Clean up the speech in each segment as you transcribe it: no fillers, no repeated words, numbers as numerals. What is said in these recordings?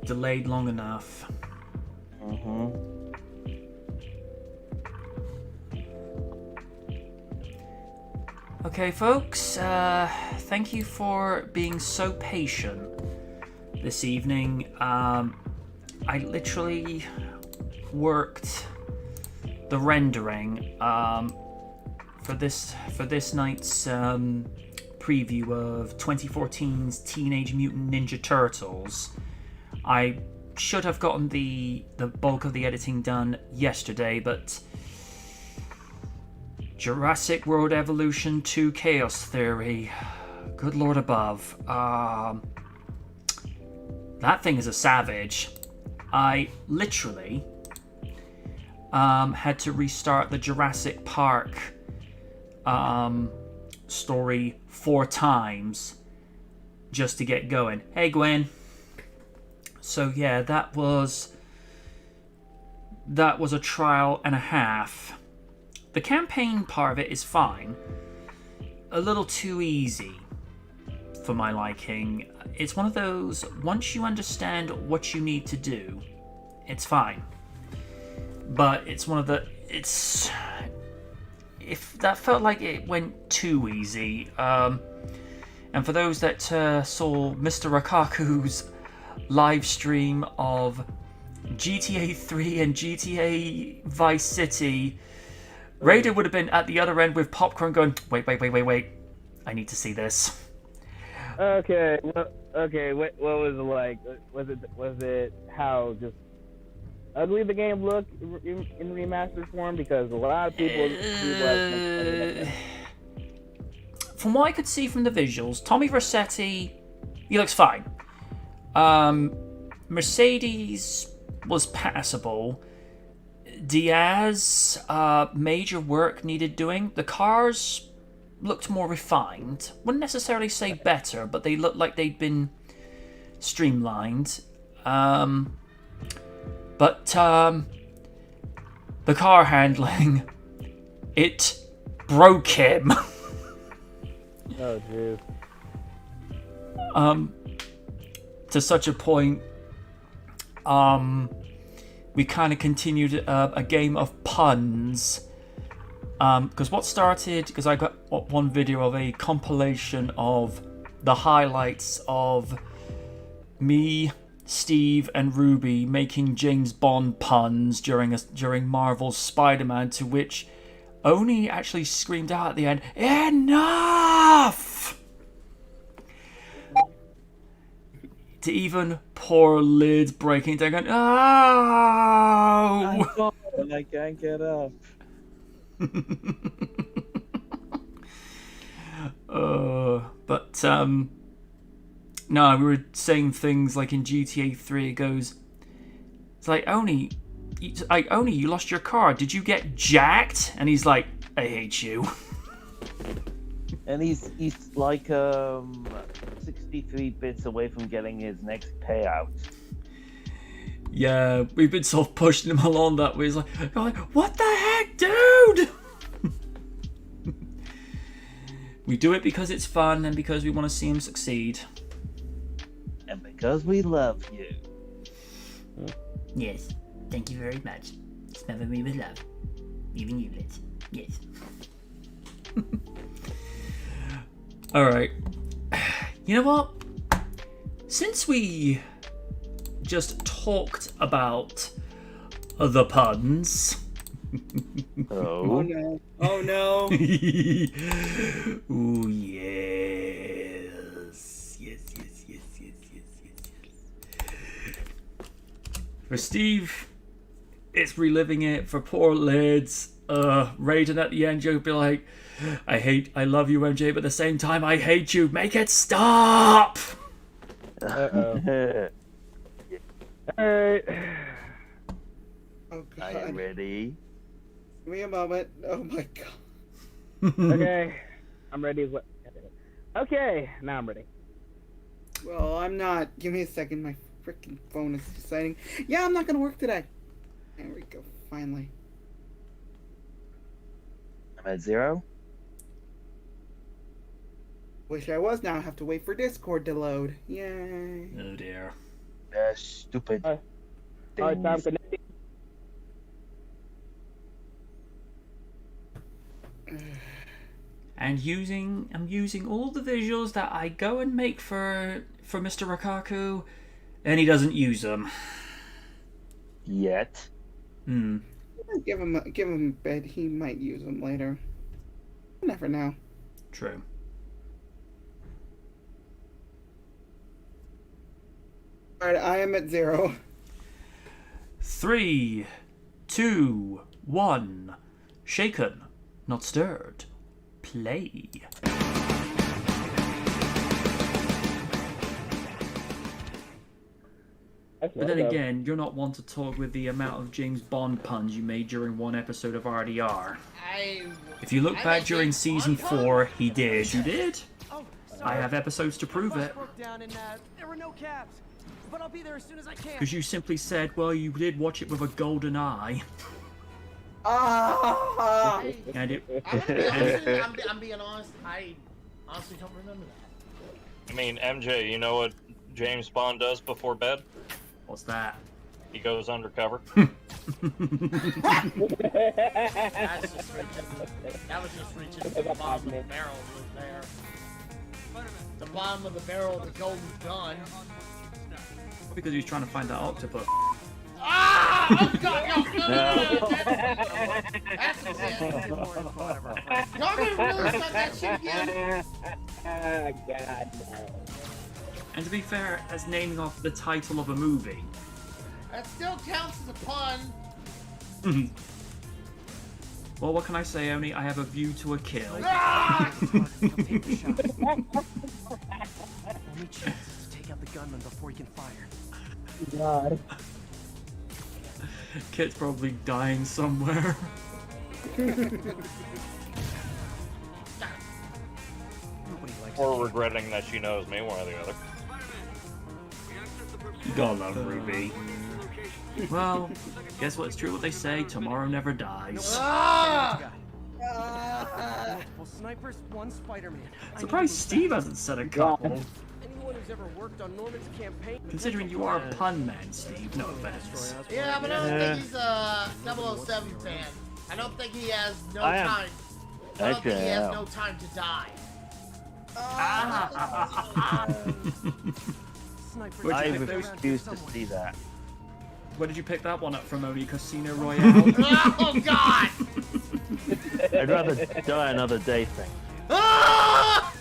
delayed long enough. Okay, folks, thank you for being so patient this evening. I literally worked the rendering for this night's preview of 2014's Teenage Mutant Ninja Turtles. I should have gotten the bulk of the editing done yesterday, but Jurassic World Evolution 2 Chaos Theory, good lord above, that thing is a savage. I literally had to restart the Jurassic Park story 4 times just to get going. Hey Gwen. So yeah, that was a trial and a half. The campaign part of it is fine. A little too easy for my liking. It's one of those, once you understand what you need to do, it's fine. But it's one of the, if that felt like it went too easy. And for those that saw Mr. Rakaku's live stream of GTA 3 and GTA Vice City, Raiden would have been at the other end with popcorn going, wait, I need to see this. Okay, what was it like? Was it how just ugly the game looked in remastered form? Because a lot of people from what I could see from the visuals, Tommy Vercetti, he looks fine. Mercedes was passable. Diaz, major work needed doing. The cars looked more refined. Wouldn't necessarily say better, but they looked like they'd been streamlined. But the car handling, it broke him. Oh, jeez. To such a point, we kind of continued a game of puns. Because what started, because I got one video of a compilation of the highlights of me, Steve, and Ruby making James Bond puns during Marvel's Spider-Man, to which Oni actually screamed out at the end, "Enough!" To even poor Lids breaking down, going, "Oh!" I can't get up. But no, we were saying things like in GTA 3, it goes, it's like, Oni, you lost your car. Did you get jacked? And he's like, I hate you. And he's like 63 bits away from getting his next payout. Yeah, we've been sort of pushing him along that way. He's like, what the heck, dude? We do it because it's fun and because we want to see him succeed. And because we love you. Yes, thank you very much. Smother me with love. Even you, Liz. Yes. Alright. You know what? Since we just talked about the puns. Oh no. Oh no. Ooh, yes. Yes. For Steve, it's reliving it. For poor Lids, Raiden at the end, you'll be like, I love you, MJ, but at the same time, I hate you. Make it stop! Uh-oh. Alright. Oh god. Are you ready? Give me a moment. Oh my god. Okay. I'm ready. Okay, now I'm ready. Well, I'm not. Give me a second. My freaking phone is deciding. Yeah, I'm not gonna work today. There we go. Finally. I'm at 0. Wish I was. Now I have to wait for Discord to load. Yay. Oh dear. Stupid. Hard time things. connecting. And I'm using all the visuals that I go and make for Mr. Rikaku, and he doesn't use them. Yet. Give him a bed. He might use them later. You never know. True. All right, I am at 0. 3, 2, 1. Shaken, not stirred. Play. But then again, you're not one to talk with the amount of James Bond puns you made during one episode of RDR. If you look back during season 4, he did. You did? I have episodes to prove it. There were no cabs, but I'll be there as soon as I can. Because you simply said, well, you did watch it with a golden eye. And it... I'm being honest, I honestly don't remember that. I mean, MJ, you know what James Bond does before bed? What's that? He goes undercover. That's just that was just reaching to the bottom of the barrel right there. The bottom of the barrel of the golden gun. Because he was trying to find that octopus. Ah! Oh god, no! That's it. Y'all gonna really start that shit again? God, no. And to be fair, as naming off the title of a movie. That still counts as a pun. Well, what can I say, Oni? I have a view to a kill. Ah! Only chance is to take out the gunman before he can fire. God. Kit's probably dying somewhere. Nobody likes Or regretting that she knows me, one or the other. God love Ruby. Well, guess what? It's true what they say. Tomorrow never dies. Ah! Well, snipers, one Spider-Man. Surprised Steve hasn't said a couple. Anyone who's ever worked on Norman's campaign. Considering you are a pun man, Steve. No offense. Yeah, but I don't think he's a 007 fan. I don't think he has no I am. time. I don't think he has Okay. no time to die. Snipers. Where'd you I pick those? refuse to see that. Where did you pick that one up from, Oni? Casino Royale? Oh god! I'd rather die another day thing. Ah!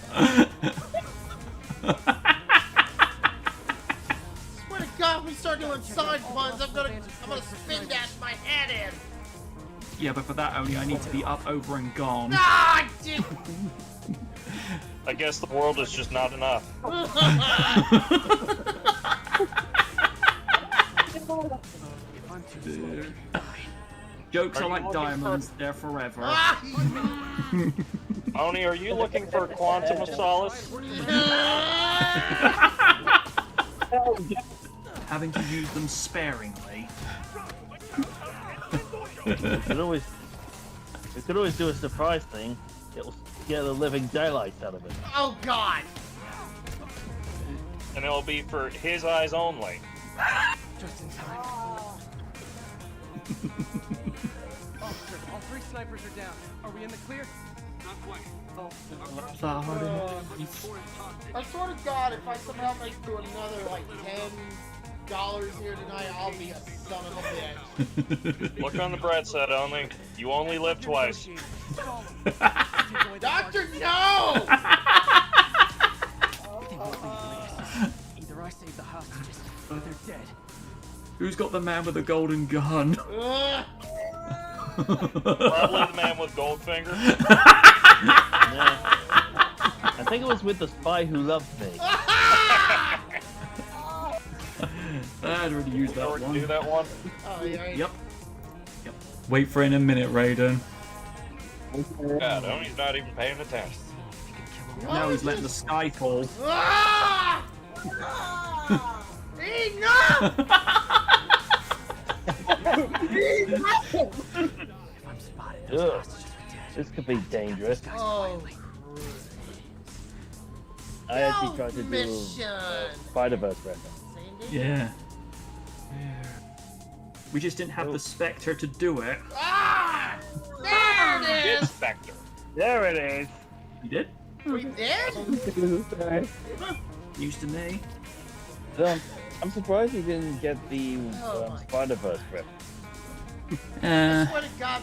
Swear to God, if we start doing side puns, I'm gonna spin dash my head in. Yeah, but for that, Oni, I need to be up, over, and gone. Ah, I did. I guess the world is just not enough. Jokes Are are you like looking diamonds, they're forever. Ah! Oni, are you looking for a quantum of solace? Having to use them sparingly. We could always do a surprise thing. It'll get the living daylights out of it. Oh God! And it'll be for his eyes only. Just in time. Officer, all 3 snipers are down. Are we in the clear? I swear to God, if I somehow make it to another like $10 here tonight, I'll be a son of a bitch. Look on the bright side, Oni. You only live twice. Doctor, no! Either I save the hostages, or they're dead. Who's got the man with the golden gun? Ugh. Probably the man with Goldfinger. Yeah. I think it was with the spy who loved me. I had already used that Or one. do that one. Oh, yeah. Yep. Wait for it in a minute, Raiden. God, Oni's not even paying attention. Now he's letting the sky fall. Ah! Enough! If I'm spotted, those Ugh. hostages are dead. This could be dangerous. Oh, I actually tried to do mission. Spider-Verse reference. Sandy? Yeah. We just didn't have the Spectre to do it. Ah! There it Good is! Spectre. There it is. You did? We did? News to me. I'm surprised you didn't get the Oh my Spider-Verse grip. I swear to God,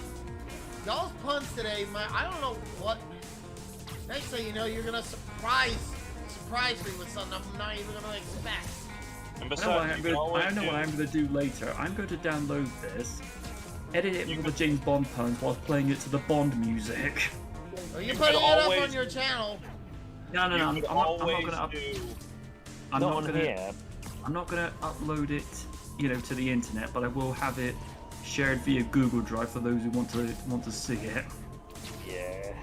y'all's puns today, man. I don't know what. Next thing you know, you're gonna surprise me with something I'm not even gonna expect. And I know besides, you can always what I'm going to do later. I'm going to download this, edit it with all the James Bond puns while playing it to the Bond music. Are you You putting can it up always- on your channel? No, I'm not going to I'm not going to upload it, to the internet, but I will have it shared via Google Drive for those who want to see it. Yes.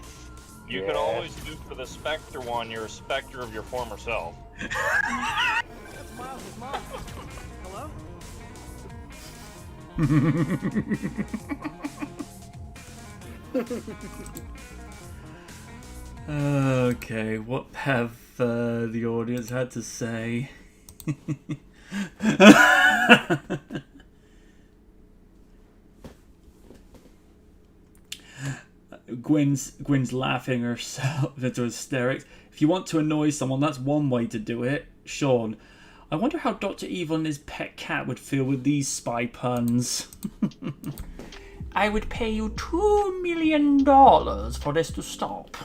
You can always do for the Spectre one. You're a Spectre of your former self. That's Miles. It's Miles. Hello? Okay, what have the audience had to say? Gwyn's laughing herself into hysterics. If you want to annoy someone, that's one way to do it. Sean, I wonder how Dr. Evil and his pet cat would feel with these spy puns. I would pay you $2 million for this to stop.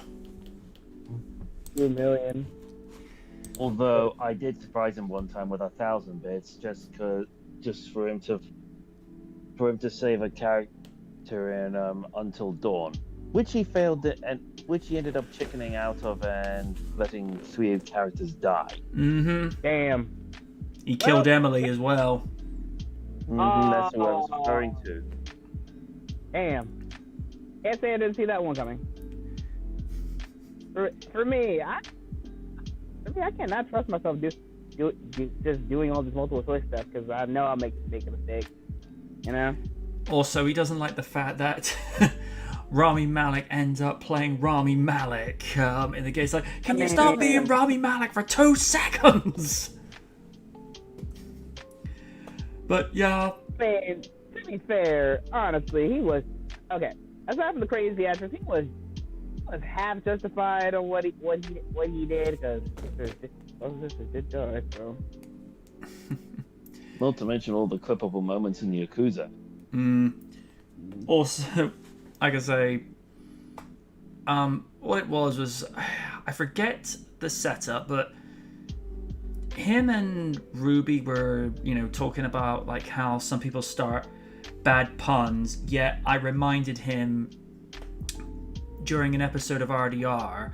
2 million. Although I did surprise him one time with 1,000 bits, just for him to save a character in Until Dawn, which he failed to, and which he ended up chickening out of and letting 3 characters die. Mm-hmm. Damn. He killed Emily as well. That's who I was referring to. Damn. Can't say I didn't see that one coming. For me, I cannot trust myself just doing all this multiple choice stuff because I know I'll make a mistake. Also, he doesn't like the fact that Rami Malek ends up playing Rami Malek in the game. It's like, can you stop being Rami Malek for 2 seconds? But yeah. To be fair, honestly, he was okay. Aside from the crazy actress, he was half justified on what he did because this is good choice, bro. Not to mention all the clippable moments in the Yakuza. Also, I can say, what it was I forget the setup, but him and Ruby were, talking about like how some people start bad puns. Yet I reminded him during an episode of RDR.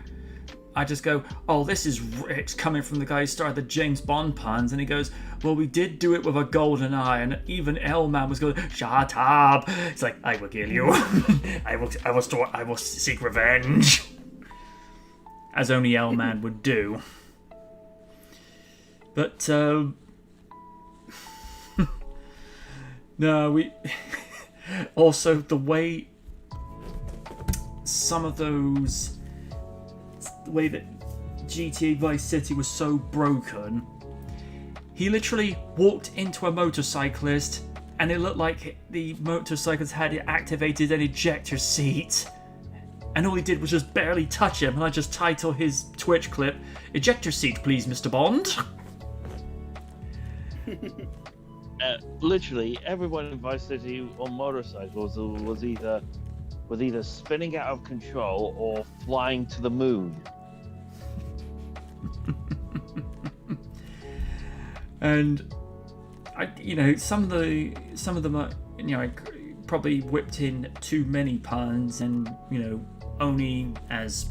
I just go, oh, this is rich coming from the guy who started the James Bond puns. And he goes, well, we did do it with a golden eye. And even L-Man was going, shut up. It's like, I will kill you. I will seek revenge. As only L-Man would do. But, no, also, the way some of those... The way that GTA Vice City was so broken, he literally walked into a motorcyclist and it looked like the motorcyclist had activated an ejector seat, and all he did was just barely touch him. And I just title his Twitch clip, "Ejector seat please, Mr. Bond." Literally everyone in Vice City on motorcycles was either spinning out of control or flying to the moon. And some of them are, I probably whipped in too many puns, and only as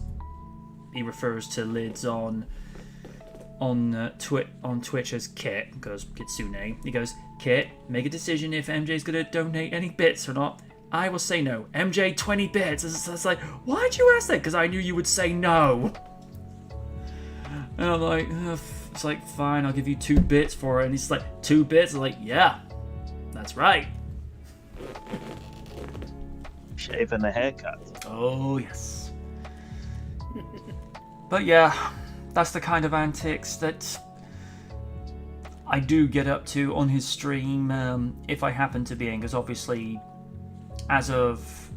he refers to lids on Twitch as Kit, because Kitsune. He goes, Kit, make a decision if MJ's gonna donate any bits or not. I will say no. MJ, 20 bits. It's like, why'd you ask that? Because I knew you would say no. And I'm like, it's like, fine, I'll give you 2 bits for it. And he's like, 2 bits? I'm like, yeah, that's right. Shave and a haircut. Oh, yes. But yeah, that's the kind of antics that I do get up to on his stream if I happen to be in, because obviously as of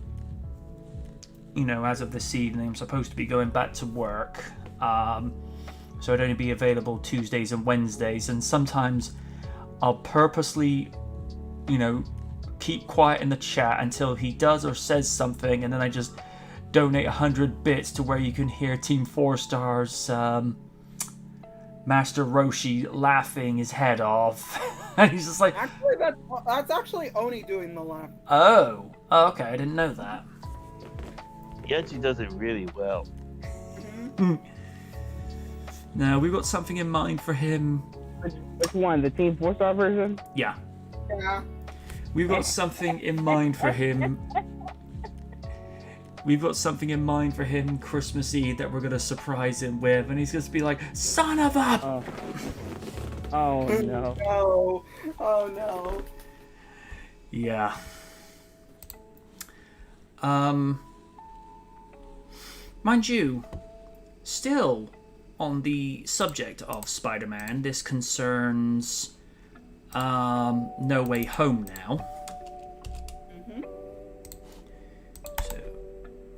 this evening I'm supposed to be going back to work, so I'd only be available Tuesdays and Wednesdays, and sometimes I'll purposely keep quiet in the chat until he does or says something, and then I just donate 100 bits to where you can hear Team 4 Star's Master Roshi laughing his head off. And he's just like... Actually, that's actually Oni doing the laugh. Oh, okay, I didn't know that. He actually does it really well. Now, we've got something in mind for him. Which one? The Team 4-star version? Yeah. Yeah. We've got something in mind for him. We've got something in mind for him Christmas Eve that we're going to surprise him with, and he's going to be like, son of a... Oh no. No. Oh no. Yeah. Mind you, still on the subject of Spider-Man, this concerns No Way Home now. So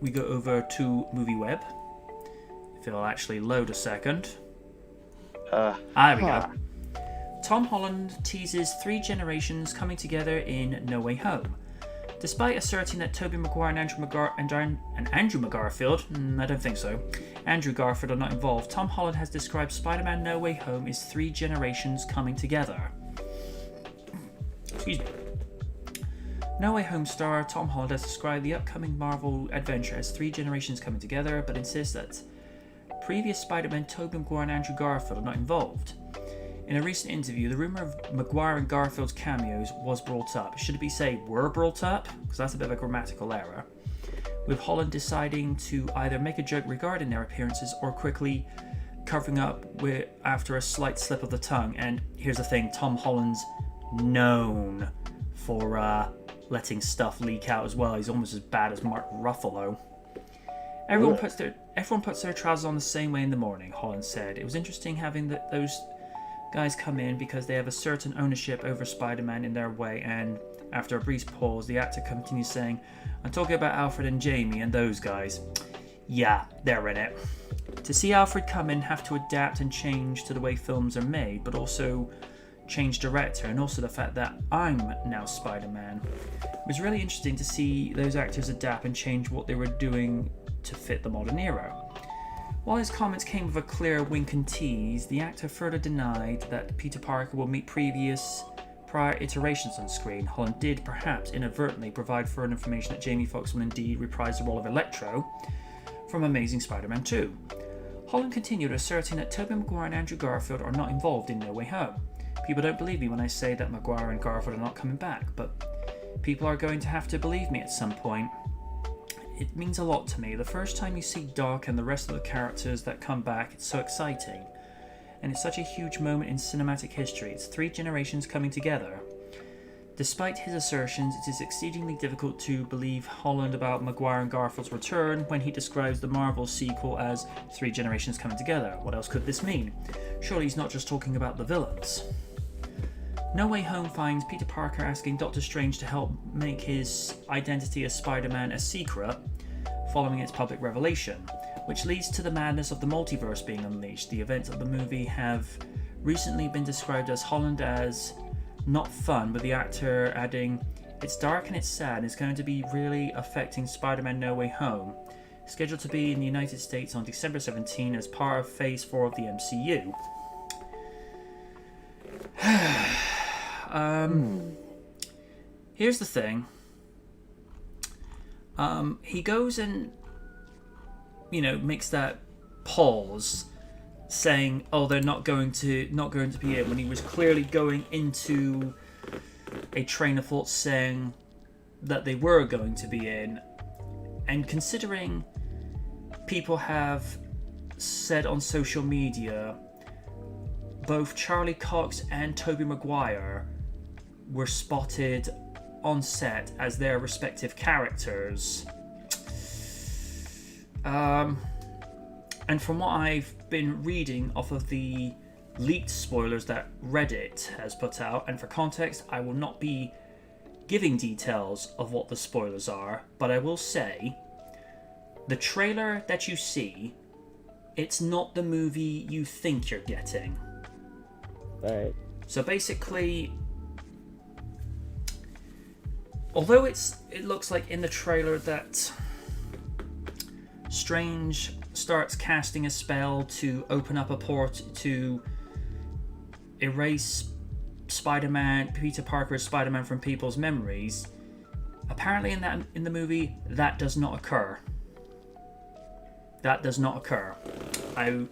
we go over to MovieWeb. If it'll actually load a second. There we go. Tom Holland teases 3 generations coming together in No Way Home. Despite asserting that Tobey Maguire and Andrew Garfield, I don't think so, Andrew Garfield are not involved, Tom Holland has described Spider-Man No Way Home as 3 generations coming together. Excuse me. No Way Home star Tom Holland has described the upcoming Marvel adventure as 3 generations coming together, but insists that previous Spider-Man Tobey Maguire and Andrew Garfield are not involved. In a recent interview, the rumour of Maguire and Garfield's cameos was brought up. Should it be say were brought up? Because that's a bit of a grammatical error. With Holland deciding to either make a joke regarding their appearances or quickly covering up after a slight slip of the tongue. And here's the thing, Tom Holland's known for letting stuff leak out as well. He's almost as bad as Mark Ruffalo. Everyone puts their trousers on the same way in the morning, Holland said. It was interesting having those guys come in because they have a certain ownership over Spider-Man in their way, and after a brief pause, the actor continues saying, I'm talking about Alfred and Jamie and those guys. Yeah, they're in it. To see Alfred come in, have to adapt and change to the way films are made, but also change director, and also the fact that I'm now Spider-Man. It was really interesting to see those actors adapt and change what they were doing to fit the modern era. While his comments came with a clear wink and tease, the actor further denied that Peter Parker will meet prior iterations on screen. Holland did, perhaps inadvertently, provide further information that Jamie Foxx will indeed reprise the role of Electro from Amazing Spider-Man 2. Holland continued, asserting that Tobey Maguire and Andrew Garfield are not involved in No Way Home. People don't believe me when I say that Maguire and Garfield are not coming back, but people are going to have to believe me at some point. It means a lot to me. The first time you see Doc and the rest of the characters that come back, it's so exciting. And it's such a huge moment in cinematic history. It's 3 generations coming together. Despite his assertions, it is exceedingly difficult to believe Holland about Maguire and Garfield's return when he describes the Marvel sequel as 3 generations coming together. What else could this mean? Surely he's not just talking about the villains. No Way Home finds Peter Parker asking Doctor Strange to help make his identity as Spider-Man a secret following its public revelation, which leads to the madness of the multiverse being unleashed. The events of the movie have recently been described as Holland as not fun, with the actor adding, it's dark and it's sad, and it's going to be really affecting Spider-Man No Way Home, scheduled to be in the United States on December 17 as part of Phase 4 of the MCU. Here's the thing. He goes and, makes that pause, saying, "Oh, they're not going to be in," when he was clearly going into a train of thought saying that they were going to be in. And considering people have said on social media, both Charlie Cox and Tobey Maguire were spotted on set as their respective characters. And from what I've been reading off of the leaked spoilers that Reddit has put out, and for context, I will not be giving details of what the spoilers are, but I will say the trailer that you see, it's not the movie you think you're getting. Right. So basically, although it looks like in the trailer that Strange starts casting a spell to open up a port to erase Spider-Man, Peter Parker's Spider-Man from people's memories, apparently in the movie that does not occur. That does not occur. I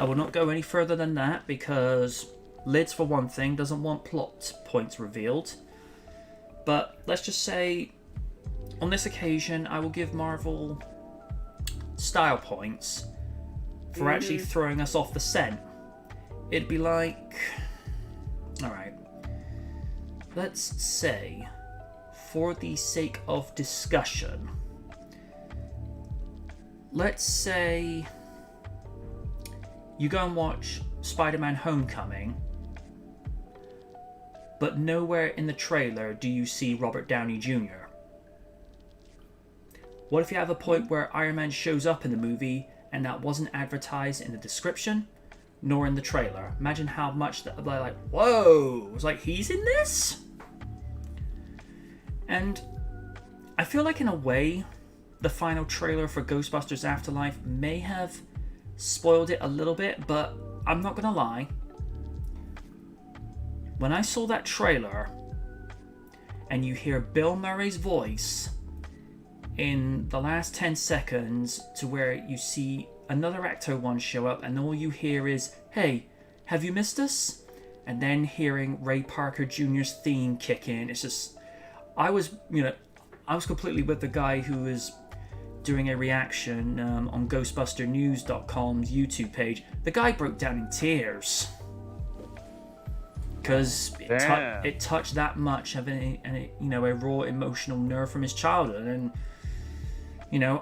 will not go any further than that because Lids, for one thing, doesn't want plot points revealed. But let's just say, on this occasion, I will give Marvel style points for actually throwing us off the scent. It'd be like... Alright. Let's say, for the sake of discussion, let's say you go and watch Spider-Man Homecoming, but nowhere in the trailer do you see Robert Downey Jr. What if you have a point where Iron Man shows up in the movie and that wasn't advertised in the description nor in the trailer? Imagine how much they're like, whoa, it's like, he's in this? And I feel like in a way the final trailer for Ghostbusters Afterlife may have spoiled it a little bit, but I'm not gonna lie, when I saw that trailer and you hear Bill Murray's voice in the last 10 seconds to where you see another Acto 1 show up and all you hear is, hey, have you missed us? And then hearing Ray Parker Jr.'s theme kick in, it's just, I was completely with the guy who was doing a reaction on GhostbusterNews.com's YouTube page. The guy broke down in tears because it touched that much of a raw emotional nerve from his childhood. And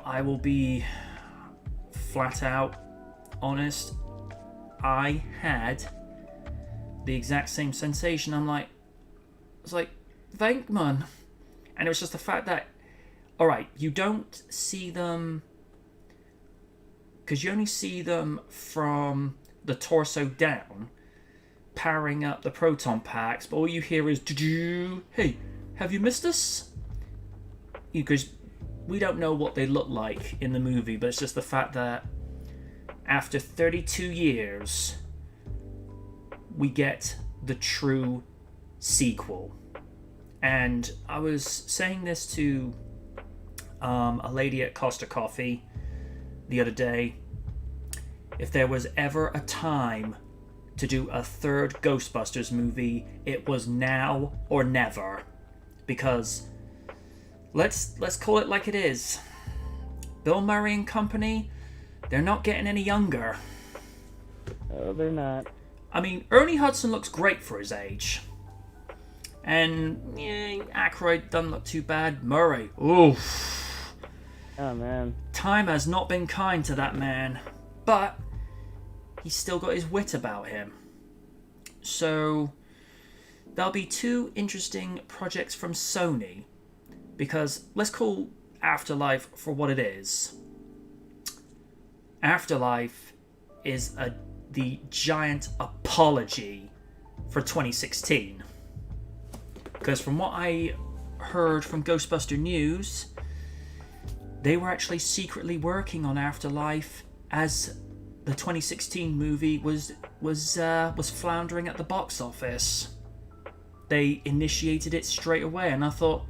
I will be flat out honest, I had the exact same sensation. I was like, thank man. And it was just the fact that, alright, you don't see them, because you only see them from the torso down, powering up the proton packs, but all you hear is, hey, have you missed us? Because we don't know what they look like in the movie, but it's just the fact that after 32 years, we get the true sequel. And I was saying this to a lady at Costa Coffee the other day. If there was ever a time to do a third Ghostbusters movie, it was now or never. Because let's call it like it is. Bill Murray and company, they're not getting any younger. No, they're not. I mean, Ernie Hudson looks great for his age. And Aykroyd doesn't look too bad. Murray, oof. Oh man. Time has not been kind to that man, but he's still got his wit about him. So there'll be two interesting projects from Sony, because let's call Afterlife for what it is. Afterlife is the giant apology for 2016. Because from what I heard from Ghostbuster News, they were actually secretly working on Afterlife as the 2016 movie was floundering at the box office. They initiated it straight away, and I thought,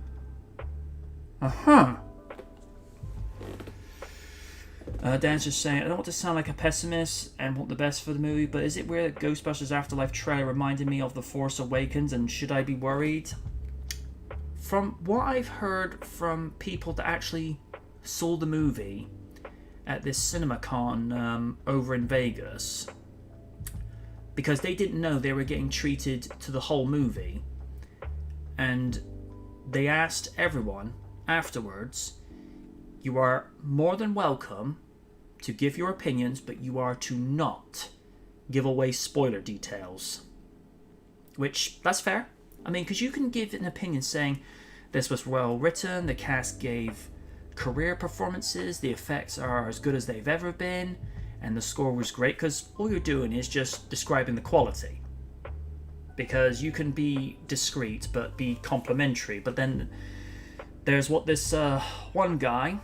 Dan's just saying, I don't want to sound like a pessimist and want the best for the movie, but is it weird that Ghostbusters Afterlife trailer reminded me of The Force Awakens, and should I be worried? From what I've heard from people that actually saw the movie at this CinemaCon over in Vegas, because they didn't know they were getting treated to the whole movie, and they asked everyone afterwards, you are more than welcome to give your opinions, but you are to not give away spoiler details. Which, that's fair. I mean, because you can give an opinion saying this was well written, the cast gave career performances, the effects are as good as they've ever been, and the score was great, because all you're doing is just describing the quality. Because you can be discreet but be complimentary. But then there's what this one guy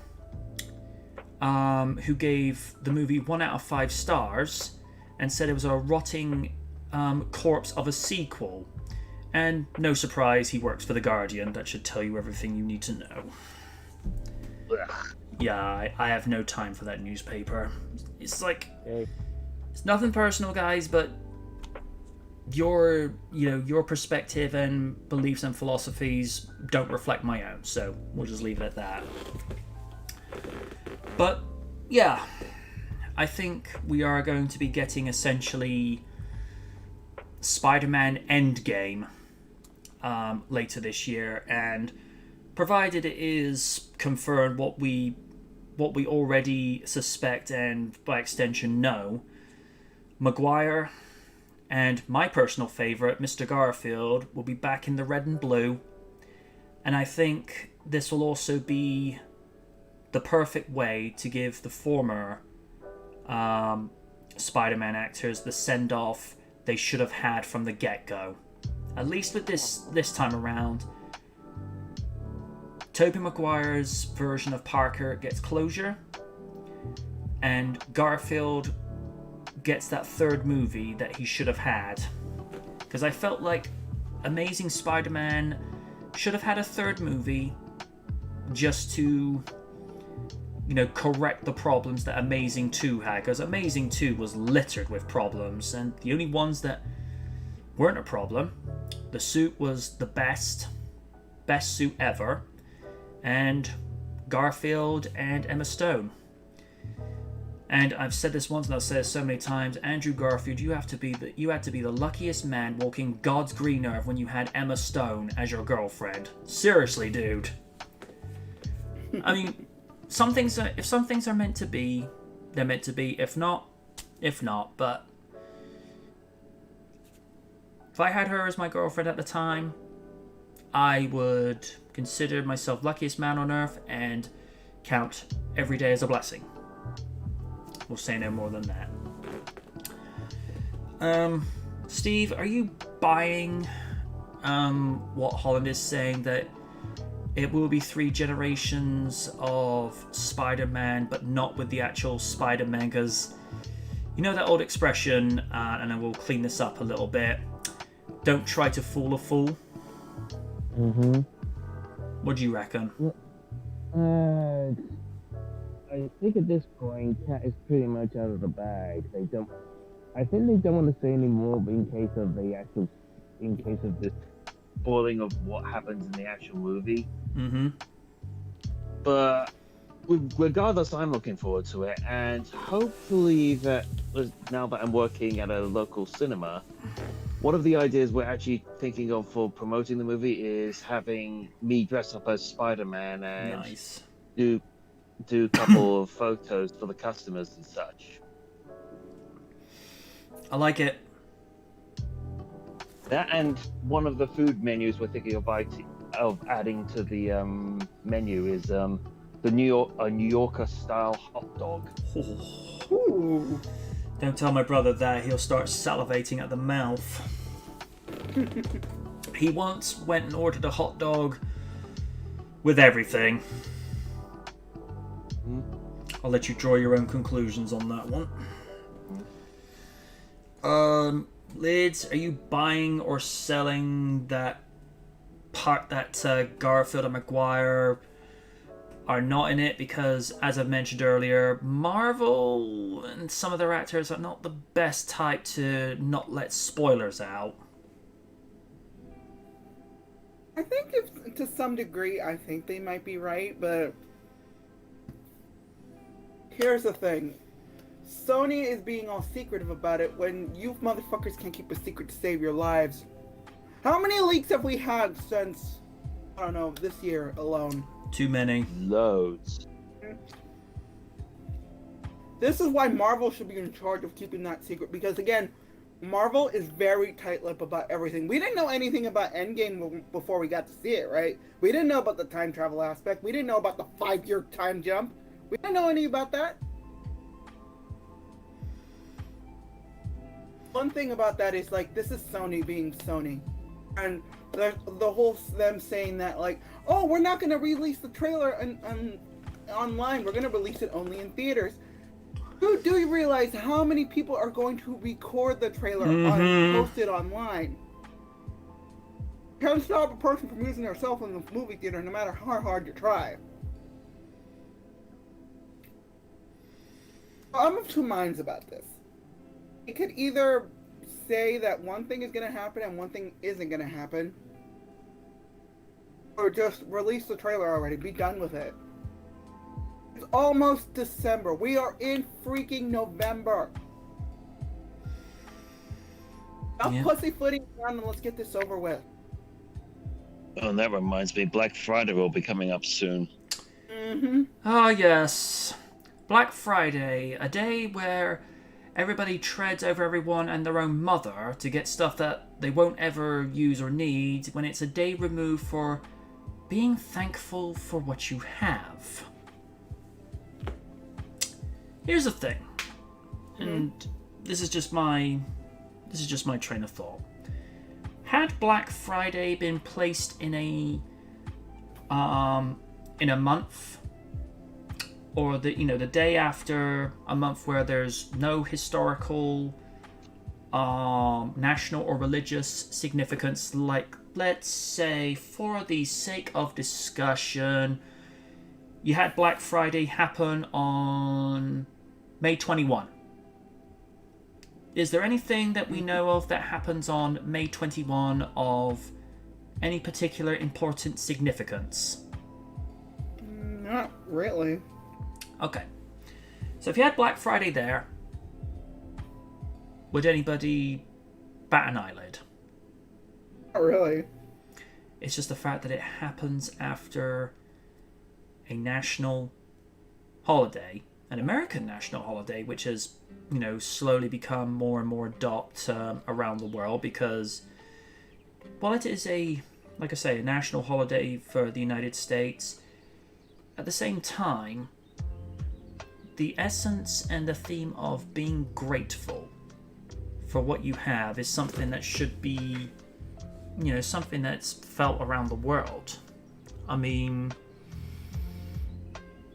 who gave the movie 1 out of 5 stars and said it was a rotting corpse of a sequel. And no surprise, he works for The Guardian. That should tell you everything you need to know. Yeah, I have no time for that newspaper. It's like, it's nothing personal, guys, but your perspective and beliefs and philosophies don't reflect my own, so we'll just leave it at that. But yeah, I think we are going to be getting essentially Spider-Man Endgame later this year, and provided it is confirmed what we already suspect and by extension know, Maguire and my personal favourite, Mr. Garfield, will be back in the red and blue. And I think this will also be the perfect way to give the former Spider-Man actors the send-off they should have had from the get-go. At least with this time around, Tobey Maguire's version of Parker gets closure, and Garfield gets that third movie that he should have had. Because I felt like Amazing Spider-Man should have had a third movie just to, correct the problems that Amazing 2 had. Because Amazing 2 was littered with problems, and the only ones that weren't a problem, the suit was the best suit ever, and Garfield and Emma Stone. And I've said this once and I've said it so many times, Andrew Garfield, you had to be the luckiest man walking God's green earth when you had Emma Stone as your girlfriend. Seriously, dude. I mean, if some things are meant to be, they're meant to be. If not. But if I had her as my girlfriend at the time, I would consider myself luckiest man on earth and count every day as a blessing. We'll say no more than that. Steve, are you buying what Holland is saying, that it will be 3 generations of Spider-Man, but not with the actual Spider-Man? Because you know that old expression, and I will clean this up a little bit, don't try to fool a fool? Mm-hmm. What do you reckon? I think at this point, Cat is pretty much out of the bag. I think they don't want to say any more in case of this spoiling of what happens in the actual movie. Mm-hmm. But regardless, I'm looking forward to it, and hopefully now that I'm working at a local cinema, one of the ideas we're actually thinking of for promoting the movie is having me dress up as Spider-Man and Nice. do a couple of photos for the customers and such. I like it. That, and one of the food menus we're thinking of adding to the menu is a New Yorker style hot dog. Ooh. Don't tell my brother that, he'll start salivating at the mouth. He once went and ordered a hot dog with everything. I'll let you draw your own conclusions on that one. Lids, are you buying or selling that part that Garfield and Maguire are not in it? Because, as I've mentioned earlier, Marvel and some of their actors are not the best type to not let spoilers out. I think to some degree, I think they might be right, but here's the thing. Sony is being all secretive about it when you motherfuckers can't keep a secret to save your lives. How many leaks have we had since, I don't know, this year alone? Too many. Loads. This is why Marvel should be in charge of keeping that secret, because again, Marvel is very tight-lipped about everything. We didn't know anything about Endgame before we got to see it, right? We didn't know about the time travel aspect. We didn't know about the 5-year time jump. We didn't know any about that. One thing about that is, like, this is Sony being Sony. And the whole them saying that, like, oh, we're not going to release the trailer online. We're going to release it only in theaters. Do you realize how many people are going to record the trailer and post it online? You can't stop a person from using their cell phone in the movie theater no matter how hard you try. I'm of two minds about this. It could either say that one thing is going to happen and one thing isn't going to happen, or just release the trailer already, be done with it. It's almost December. We are in freaking November. Stop pussyfooting around and let's get this over with. Oh, and that reminds me, Black Friday will be coming up soon. Ah, yes. Black Friday, a day where everybody treads over everyone and their own mother to get stuff that they won't ever use or need, when it's a day removed for being thankful for what you have. Here's the thing, and this is just my train of thought. Had Black Friday been placed in a month, or the day after a month where there's no historical, national or religious significance, like, let's say, for the sake of discussion, you had Black Friday happen on May 21. Is there anything that we know of that happens on May 21 of any particular important significance? Not really. Okay. So if you had Black Friday there, would anybody bat an eyelid? Not really. It's just the fact that it happens after a national holiday, an American national holiday, which has, slowly become more and more adopted around the world, because while it is a national holiday for the United States, at the same time, the essence and the theme of being grateful for what you have is something that should be, something that's felt around the world. I mean,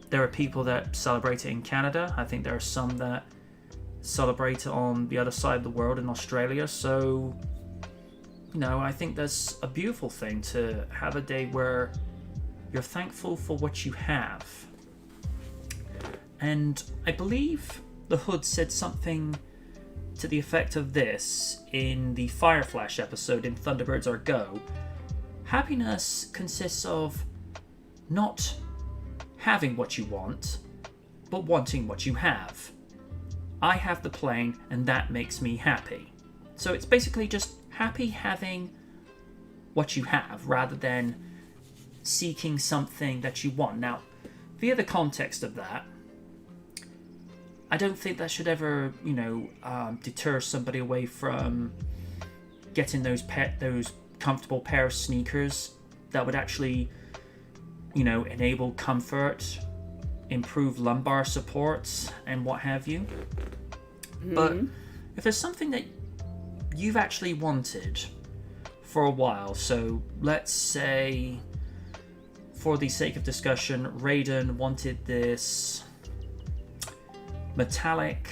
there are people that celebrate it in Canada. I think there are some that celebrate it on the other side of the world in Australia. So, I think that's a beautiful thing to have a day where you're thankful for what you have. And I believe the Hood said something to the effect of this in the Fireflash episode in Thunderbirds Are Go. Happiness consists of not having what you want, but wanting what you have. I have the plane, and that makes me happy. So it's basically just happy having what you have, rather than seeking something that you want. Now, via the context of that, I don't think that should ever, deter somebody away from getting those comfortable pair of sneakers that would actually, enable comfort, improve lumbar support, and what have you. But if there's something that you've actually wanted for a while, so let's say, for the sake of discussion, Raiden wanted this metallic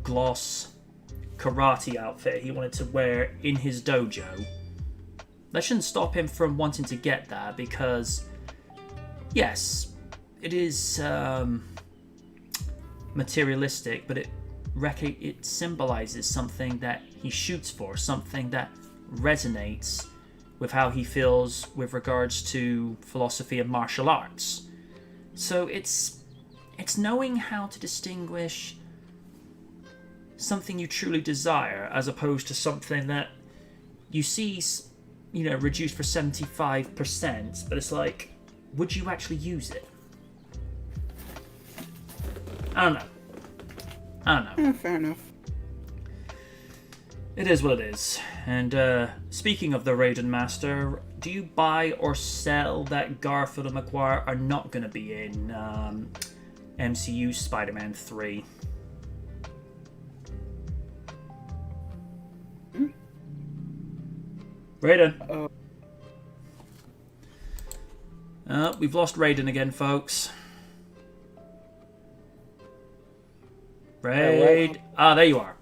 gloss karate outfit he wanted to wear in his dojo. That shouldn't stop him from wanting to get that, because yes, it is materialistic, but it symbolizes something that he shoots for, something that resonates with how he feels with regards to philosophy and martial arts. So it's knowing how to distinguish something you truly desire as opposed to something that you see, reduced for 75%, but it's like, would you actually use it? I don't know. I don't know. Fair enough. It is what it is. And speaking of the Raiden Master, do you buy or sell that Garfield and Maguire are not going to be in MCU Spider-Man 3? Raiden. We've lost Raiden again, folks. Raid. Ah, there you are.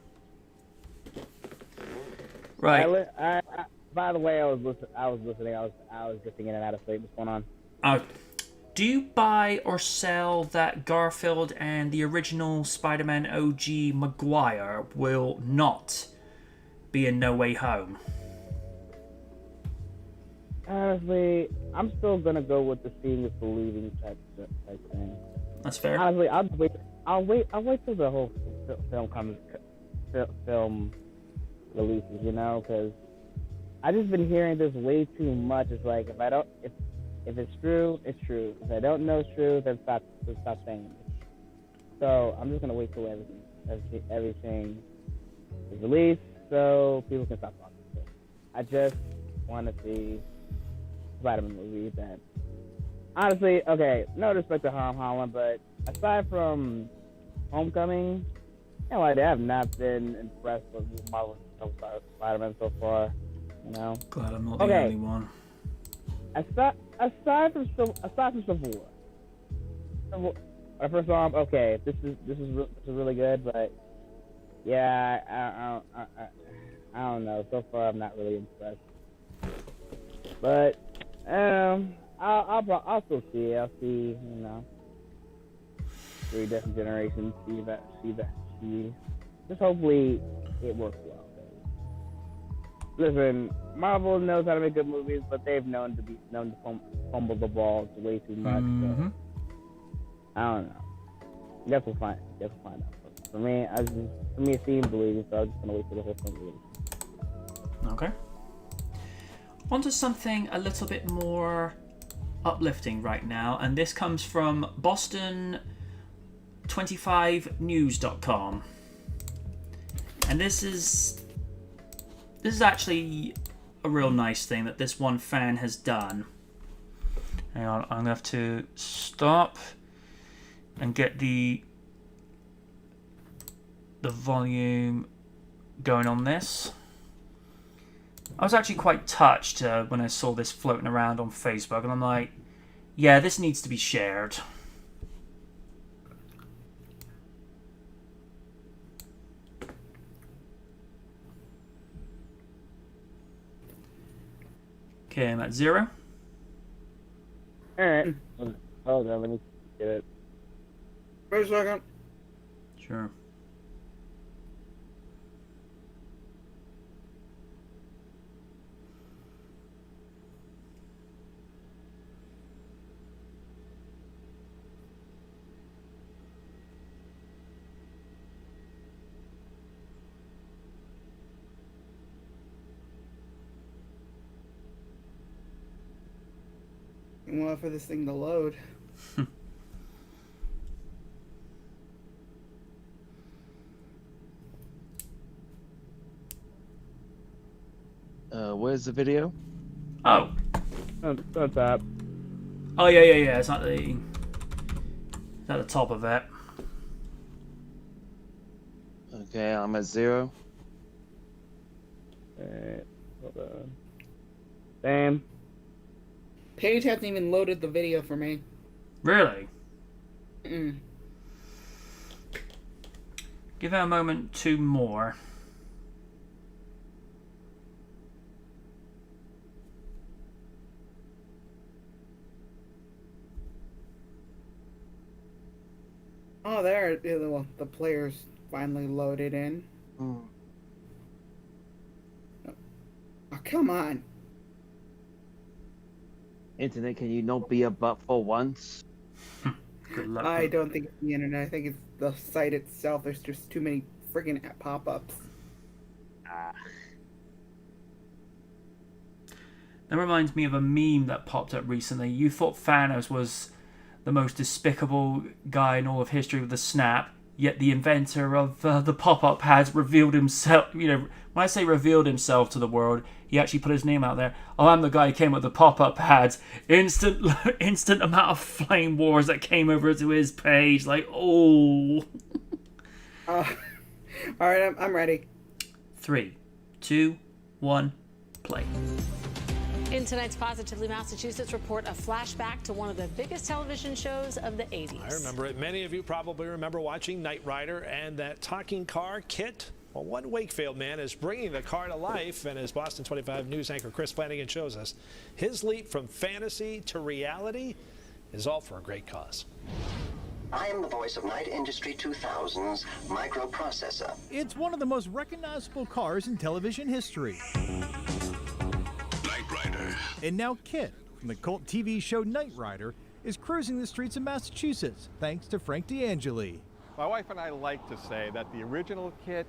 Right. By the way, I was listening. I was drifting in and out of sleep. What's going on? Do you buy or sell that Garfield and the original Spider-Man OG Maguire will not be in No Way Home? Honestly, I'm still gonna go with the seeing is believing type thing. That's fair. Honestly, I'll wait till the whole film releases, you know, because I just been hearing this way too much. It's like if it's true, it's true. If I don't know it's true, then stop saying it. So I'm just gonna wait till everything is released so people can stop talking. I just want to see Spider-Man movie that honestly, okay, no respect to Holland, but aside from Homecoming, you know, I have not been impressed with Marvel Spider-Man so far. You know, Glad I'm not the only one. Aside from Civil War, first off, okay, this is really good, but yeah, I don't know. So far, I'm not really impressed. But I'll still see it. I'll see, you know, 3 different generations. See. Just hopefully it works well. Listen, Marvel knows how to make good movies, but they've known to fumble the ball way too much. So I don't know. Guess we'll find out. For me, it's seeing believing, so I'm just gonna wait for the whole thing to release. Okay. On to something a little bit more uplifting right now, and this comes from Boston25news.com. And this is actually a real nice thing that this one fan has done. Hang on, I'm gonna have to stop and get the volume going on this. I was actually quite touched when I saw this floating around on Facebook, and I'm like, yeah, this needs to be shared. Okay, I'm at 0. Alright. Hold on, let me get it. Wait a second. Sure. Well, for this thing to load. Where's the video? Oh. On top. Oh, yeah. It's at the top of it. Okay, I'm at 0. Alright, hold on. Damn. Paige hasn't even loaded the video for me. Really? Mm. Give it a moment, 2 more. Oh, there. The players finally loaded in. Hmm. Oh, come on. Internet, can you not be a butt for once? Good luck. I don't think it's the internet. I think it's the site itself. There's just too many friggin' pop-ups. That reminds me of a meme that popped up recently. You thought Thanos was the most despicable guy in all of history with the snap, yet the inventor of the pop-up pads revealed himself, when I say revealed himself to the world, he actually put his name out there. Oh, I'm the guy who came up with the pop-up pads. Instant amount of flame wars that came over to his page. Like, oh. All right, I'm ready. 3, 2, 1, play. In tonight's Positively Massachusetts report, a flashback to one of the biggest television shows of the 80s. I remember it. Many of you probably remember watching Knight Rider and that talking car, Kit. Well, one Wakefield man is bringing the car to life, and as Boston 25 News anchor Chris Flanagan shows us, his leap from fantasy to reality is all for a great cause. I am the voice of Knight Industry 2000's microprocessor. It's one of the most recognizable cars in television history. Knight Rider. And now Kit, from the cult TV show Knight Rider, is cruising the streets of Massachusetts thanks to Frank D'Angeli. My wife and I like to say that the original Kit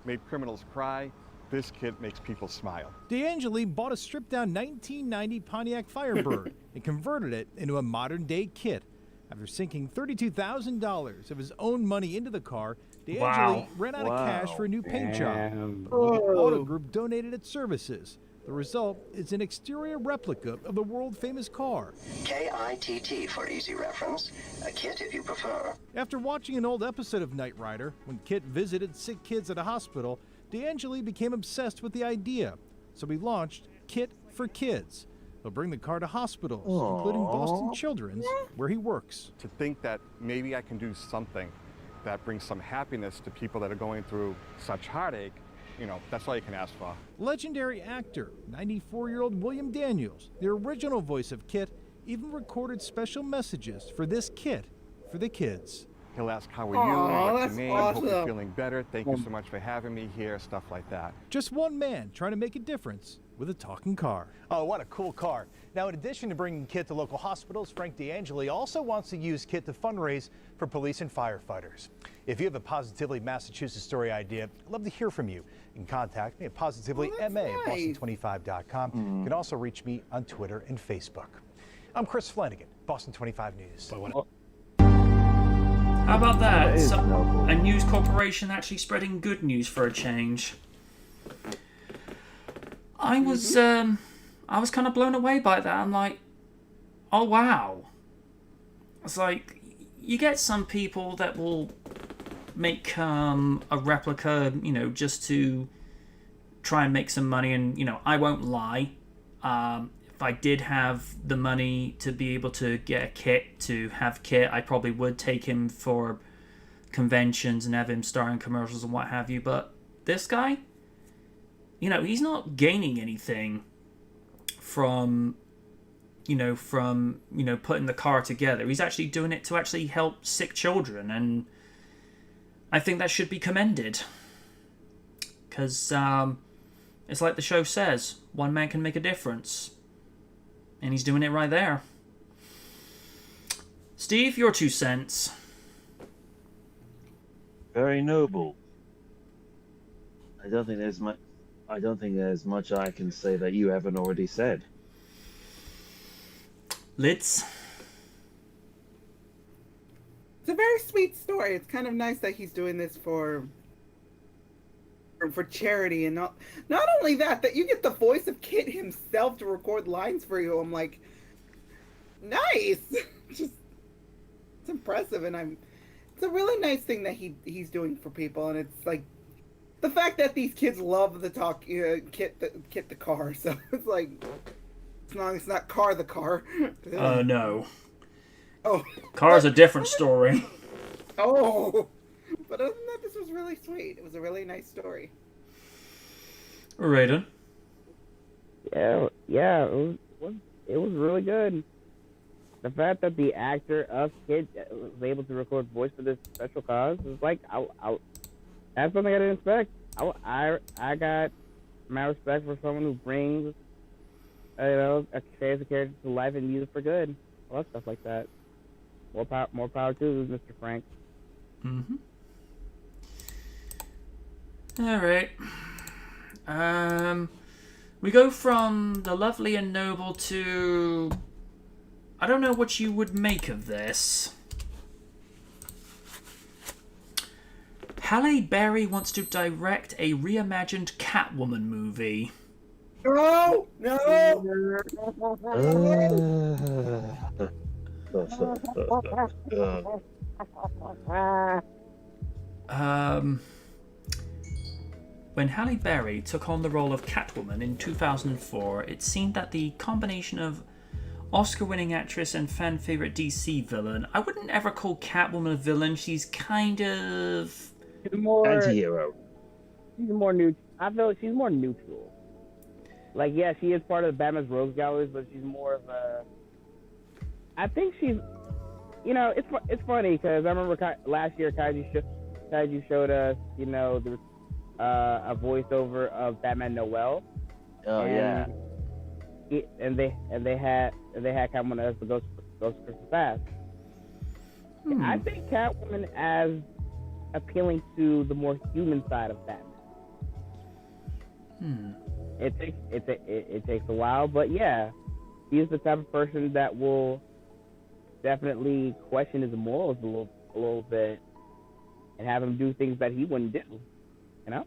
made criminals cry. This Kit makes people smile. D'Angeli bought a stripped-down 1990 Pontiac Firebird and converted it into a modern-day Kit. After sinking $32,000 of his own money into the car, D'Angeli ran out of cash for a new paint job. But a local auto group donated its services. The result is an exterior replica of the world-famous car. KITT for easy reference. A Kit if you prefer. After watching an old episode of Knight Rider, when Kit visited sick kids at a hospital, D'Angeli became obsessed with the idea. So he launched Kit for Kids. He'll bring the car to hospitals, including Boston Children's, where he works. To think that maybe I can do something that brings some happiness to people that are going through such heartache, that's all you can ask for. Legendary actor, 94-year-old William Daniels, the original voice of Kit, even recorded special messages for this Kit for the kids. He'll ask, how are you? What's that's your name? awesome. Hope you're feeling better. Thank you so much for having me here, stuff like that. Just one man trying to make a difference with a talking car. Oh, what a cool car. Now, in addition to bringing Kit to local hospitals, Frank D'Angeli also wants to use Kit to fundraise for police and firefighters. If you have a Positively Massachusetts story idea, I'd love to hear from you. You can contact me at positivelyma@boston25.com. You can also reach me on Twitter and Facebook. I'm Chris Flanagan, Boston 25 News. How about that? A news corporation actually spreading good news for a change. I was kind of blown away by that. I'm like, oh wow. It's like, you get some people that will make a replica, just to try and make some money. And, I won't lie. If I did have the money to be able to get a Kit, to have Kit, I probably would take him for conventions and have him star in commercials and what have you. But this guy, he's not gaining anything from putting the car together. He's actually doing it to actually help sick children, and I think that should be commended. Because it's like the show says, one man can make a difference. And he's doing it right there. Steve, your 2 cents. Very noble. I don't think there's much I can say that you haven't already said. Lids. It's a very sweet story. It's kind of nice that he's doing this for charity, and not only that you get the voice of Kit himself to record lines for you. I'm like, nice. Just, it's impressive, and it's a really nice thing that he's doing for people, and it's like the fact that these kids love the talk Kit the car. So it's like, it's not car the car. No. Oh, Car's a different story. Oh. But other than that, this was really sweet. It was a really nice story. Raiden. Yeah, it was really good. The fact that the actor of Kid was able to record voice for this special cause is like, that's something I didn't expect. I got my respect for someone who brings, a fantasy character to life and use it for good. I love stuff like that. More power to you, Mr. Frank. Mm-hmm. Alright. We go from the lovely and noble to I don't know what you would make of this. Halle Berry wants to direct a reimagined Catwoman movie. No! No! When Halle Berry took on the role of Catwoman in 2004, it seemed that the combination of Oscar-winning actress and fan-favorite DC villain. I wouldn't ever call Catwoman a villain. She's kind of... She's more... Anti-hero. She's more neutral. I feel she's more neutral. Like, yeah, she is part of the Batman's Rogues Galleries, but she's more of a... I think she's... You know, it's funny, because I remember last year Kaiju showed us, you know, a voiceover of Batman Noel. Oh, yeah. And they had Catwoman as the Ghost of Christmas Past. I think Catwoman as appealing to the more human side of Batman. It takes a while, but yeah, he's the type of person that will definitely question his morals a little bit and have him do things that he wouldn't do. You know?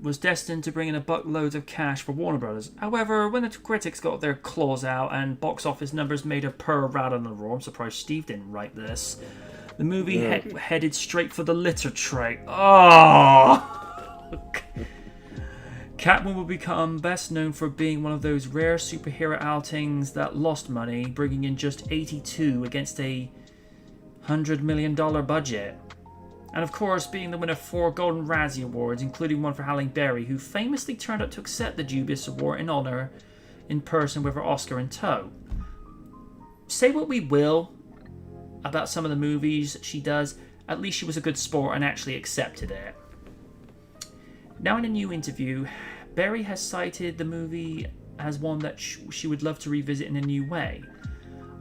Was destined to bring in a buckload of cash for Warner Brothers. However, when the critics got their claws out and box office numbers made a purr rather than a roar, I'm surprised Steve didn't write this. The movie headed straight for the litter tray. Oh! Catwoman will become best known for being one of those rare superhero outings that lost money, bringing in just 82 against a $100 million budget. And of course, being the winner of 4 Golden Razzie Awards, including one for Halle Berry, who famously turned up to accept the dubious award in honor in person with her Oscar in tow. Say what we will about some of the movies she does, at least she was a good sport and actually accepted it. Now in a new interview, Berry has cited the movie as one that she would love to revisit in a new way.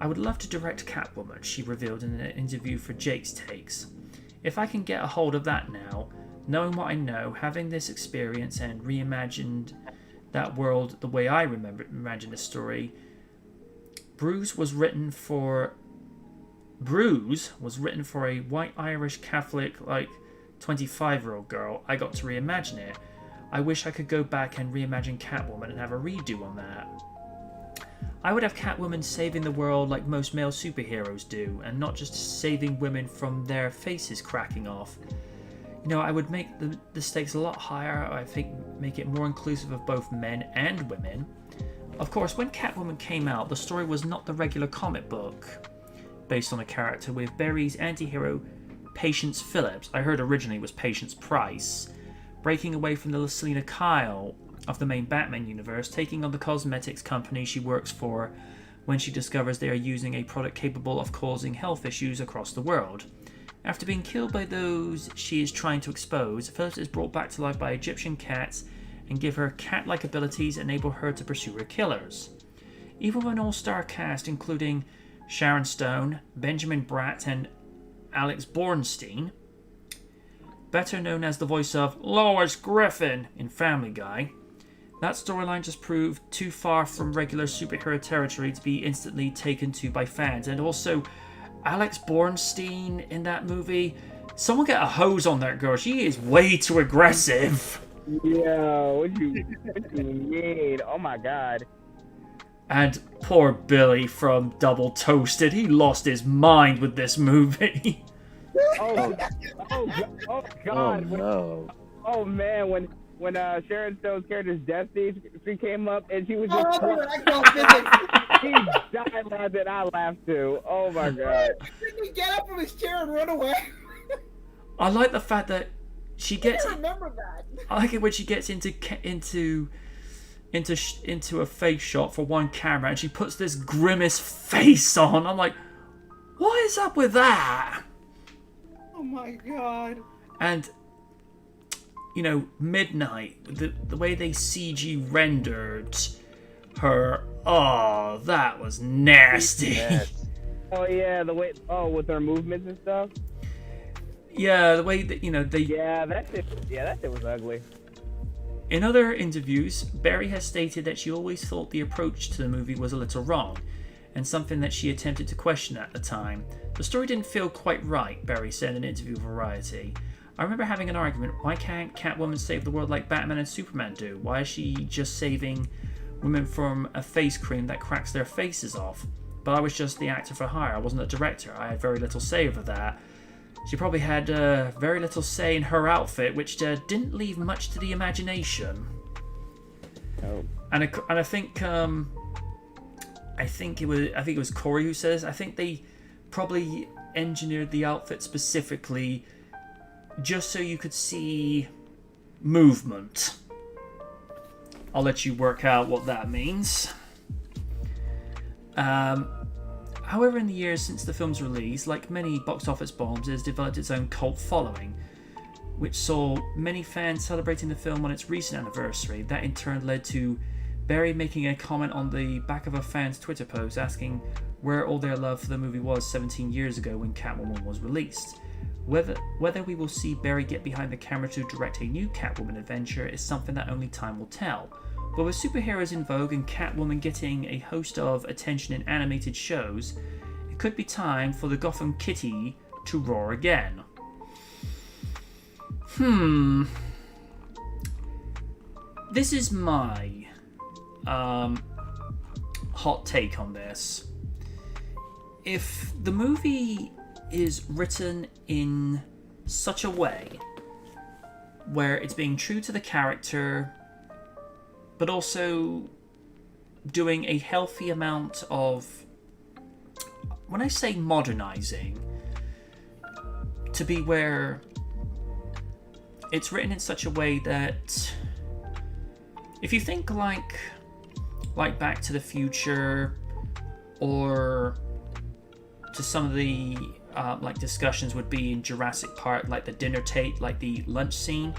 I would love to direct Catwoman, she revealed in an interview for Jake's Takes. If I can get a hold of that now, knowing what I know, having this experience and reimagined that world the way I imagine the story, Bruise was written for a white Irish Catholic, like 25-year-old girl. I got to reimagine it. I wish I could go back and reimagine Catwoman and have a redo on that. I would have Catwoman saving the world like most male superheroes do, and not just saving women from their faces cracking off. You know, I would make the stakes a lot higher. I think make it more inclusive of both men and women. Of course, when Catwoman came out, the story was not the regular comic book based on a character, with Berry's anti-hero Patience Phillips, I heard originally was Patience Price, breaking away from the Selina Kyle of the main Batman universe, taking on the cosmetics company she works for when she discovers they are using a product capable of causing health issues across the world. After being killed by those she is trying to expose, Phillips is brought back to life by Egyptian cats and give her cat-like abilities that enable her to pursue her killers. Even with an all-star cast including Sharon Stone, Benjamin Bratt, and Alex Bornstein, better known as the voice of Lois Griffin in Family Guy, that storyline just proved too far from regular superhero territory to be instantly taken to by fans. And also, Alex Bornstein in that movie, someone get a hose on that girl. She is way too aggressive. Yeah, what you mean? Oh my god. And poor Billy from Double Toasted, he lost his mind with this movie. Oh god. Oh no. Oh man, when Sharon Stone's character's Destiny came up and she was just he died laughing, I laughed too. Oh my god. Didn't he get up from his chair and run away? I like the fact that she gets. I remember that. I like it when she gets into a face shot for one camera and she puts this grimace face on. I'm like, what is up with that? Oh my god. And you know, Midnight, the way they CG rendered her, oh, that was nasty. Oh yeah, the way with her movements and stuff. Yeah, the way that, you know, they... Yeah, that shit was ugly. In other interviews, Berry has stated that she always thought the approach to the movie was a little wrong, and something that she attempted to question at the time. The story didn't feel quite right, Berry said in an interview with Variety. I remember having an argument, why can't Catwoman save the world like Batman and Superman do? Why is she just saving women from a face cream that cracks their faces off? But I was just the actor for hire, I wasn't a director, I had very little say over that. She probably had very little say in her outfit, which didn't leave much to the imagination. Oh. And I think it was Corey who says, I think they probably engineered the outfit specifically just so you could see movement. I'll let you work out what that means. However, in the years since the film's release, like many box office bombs, it has developed its own cult following, which saw many fans celebrating the film on its recent anniversary. That in turn led to Berry making a comment on the back of a fan's Twitter post asking where all their love for the movie was 17 years ago when Catwoman was released. Whether we will see Berry get behind the camera to direct a new Catwoman adventure is something that only time will tell. But with superheroes in vogue and Catwoman getting a host of attention in animated shows, it could be time for the Gotham Kitty to roar again. This is my hot take on this. If the movie is written in such a way where it's being true to the character, but also doing a healthy amount of, when I say modernizing, to be where it's written in such a way that if you think like Back to the Future, or to some of the like discussions would be in Jurassic Park, like the dinner tape, like the lunch scene,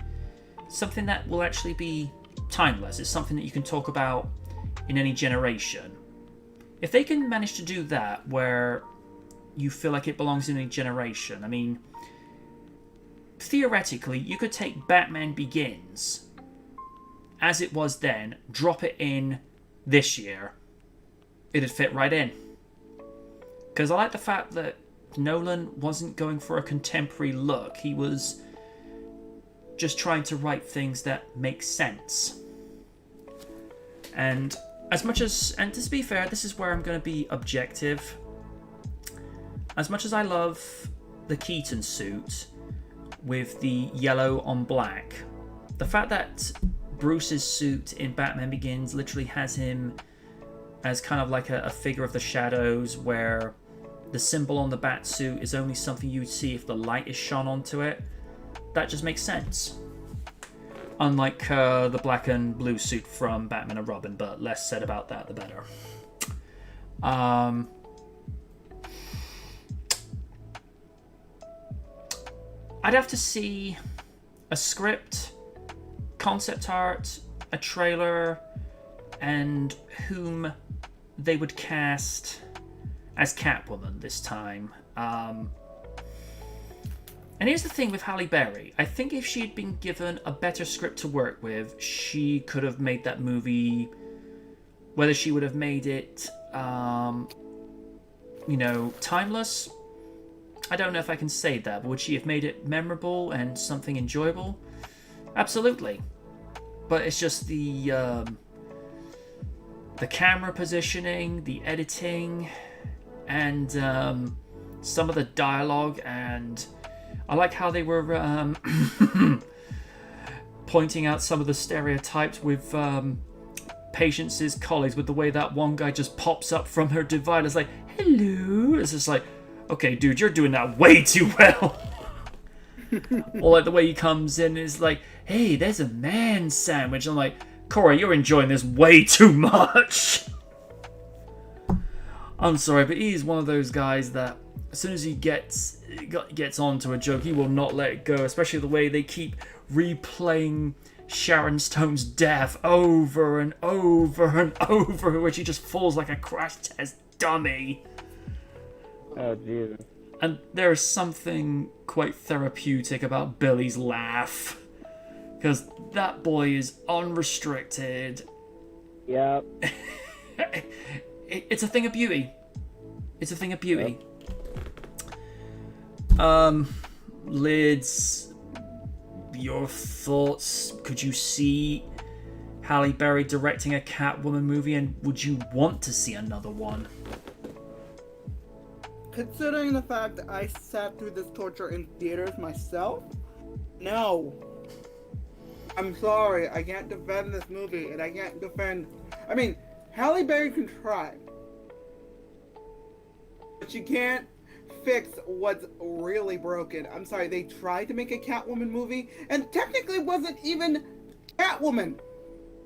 something that will actually be timeless. It's something that you can talk about in any generation. If they can manage to do that where you feel like it belongs in any generation, I mean, theoretically, you could take Batman Begins as it was then, drop it in this year, it'd fit right in. Because I like the fact that Nolan wasn't going for a contemporary look. He was just trying to write things that make sense. And as much as, and to be fair, this is where I'm going to be objective. As much as I love the Keaton suit with the yellow on black, the fact that Bruce's suit in Batman Begins literally has him as kind of like a figure of the shadows, where the symbol on the bat suit is only something you would see if the light is shone onto it, that just makes sense. Unlike the black and blue suit from Batman and Robin, but less said about that, the better. I'd have to see a script, concept art, a trailer, and whom they would cast as Catwoman this time. And here's the thing with Halle Berry. I think if she had been given a better script to work with, she could have made that movie. Whether she would have made it, timeless, I don't know if I can say that, but would she have made it memorable and something enjoyable? Absolutely. But it's just the camera positioning, the editing, and some of the dialogue, and I like how they were pointing out some of the stereotypes with Patience's colleagues, with the way that one guy just pops up from her divider. It's like, hello. It's just like, okay, dude, you're doing that way too well. Or like the way he comes in is like, hey, there's a man sandwich. I'm like, Corey, you're enjoying this way too much. I'm sorry, but he's one of those guys that as soon as he gets onto a joke, he will not let it go, especially the way they keep replaying Sharon Stone's death over and over and over, where she just falls like a crash test dummy. Oh, Jesus. And there is something quite therapeutic about Billy's laugh. Because that boy is unrestricted. Yep. It's a thing of beauty. It's a thing of beauty. Lids, your thoughts? Could you see Halle Berry directing a Catwoman movie, and would you want to see another one? Considering the fact that I sat through this torture in theaters myself, no. I'm sorry, I can't defend this movie, and I can't defend... I mean, Halle Berry can try. But you can't fix what's really broken. I'm sorry, they tried to make a Catwoman movie, and technically it wasn't even Catwoman.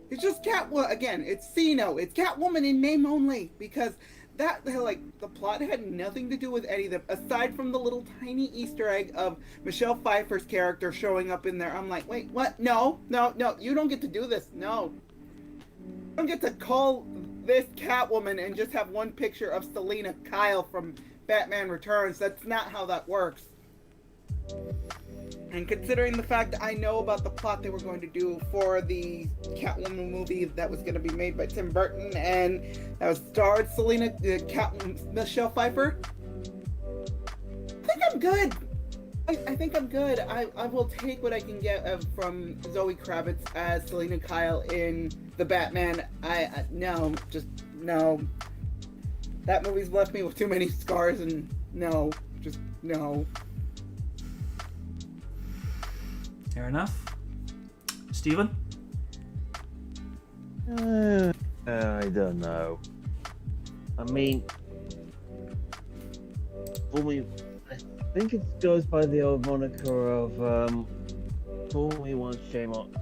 It's just Catwoman. Again, it's Cino. It's Catwoman in name only, because that, like, the plot had nothing to do with any of them, aside from the little tiny Easter egg of Michelle Pfeiffer's character showing up in there. I'm like, wait, what? No, you don't get to do this. No. You don't get to call this Catwoman and just have one picture of Selina Kyle from Batman Returns. That's not how that works. And considering the fact that I know about the plot they were going to do for the Catwoman movie that was going to be made by Tim Burton and that was starred Michelle Pfeiffer, I think I'm good. I think I'm good. I will take what I can get from Zoe Kravitz as Selina Kyle in the Batman. No. That movie's left me with too many scars, and no. Fair enough. Steven? I don't know. I mean, for me, I think it goes by the old moniker of fool me once, shame on.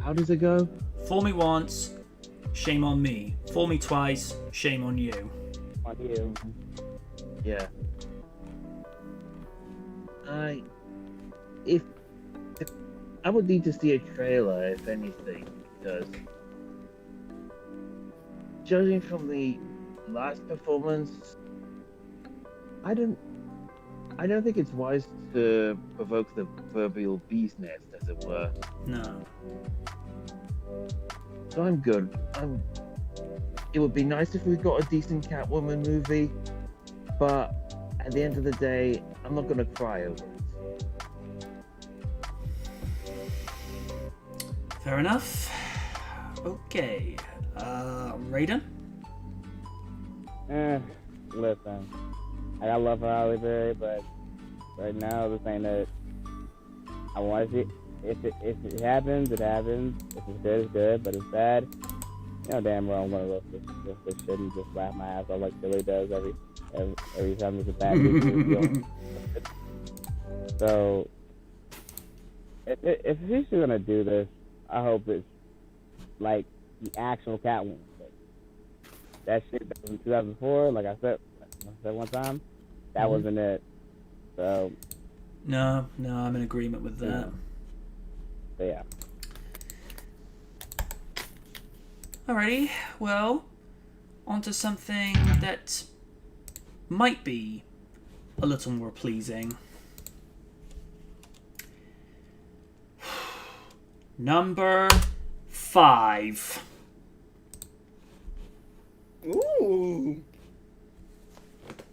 How does it go? Fool me once, shame on me. Fool me twice, shame on you. On you. Yeah. If I would need to see a trailer, if anything, because judging from the last performance, I don't think it's wise to provoke the proverbial bee's nest, as it were. No. So I'm good. It would be nice if we got a decent Catwoman movie, but at the end of the day, I'm not gonna cry over it. Fair enough. Okay. Raiden? Listen. I love Halle Berry, but right now this ain't it. I want to see if it happens, it happens. If it's good, it's good. But if it's bad, you know damn well I'm gonna look this shit and just laugh my ass off like Billy does every time there's a bad movie. So if he's gonna do this, I hope it's like the actual Catwoman. That shit that was in 2004, like I said one time, that wasn't it. So No, I'm in agreement with that. Yeah. Alrighty, well, onto something that might be a little more pleasing. Number 5. Ooh.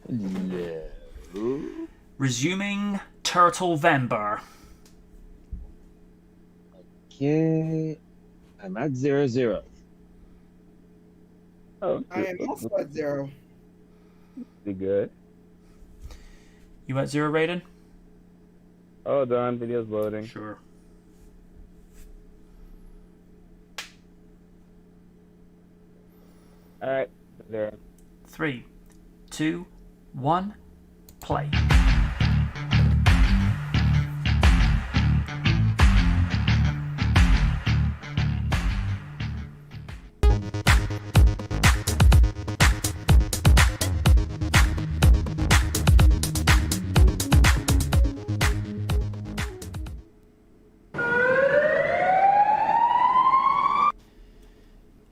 No. Resuming Turtlevember. Okay. I'm at 0-0. Oh, I am also at 0. Be good. You at 0, Raiden? Oh, done. Video's loading. Sure. All right. 0. 3, 2, 1, play.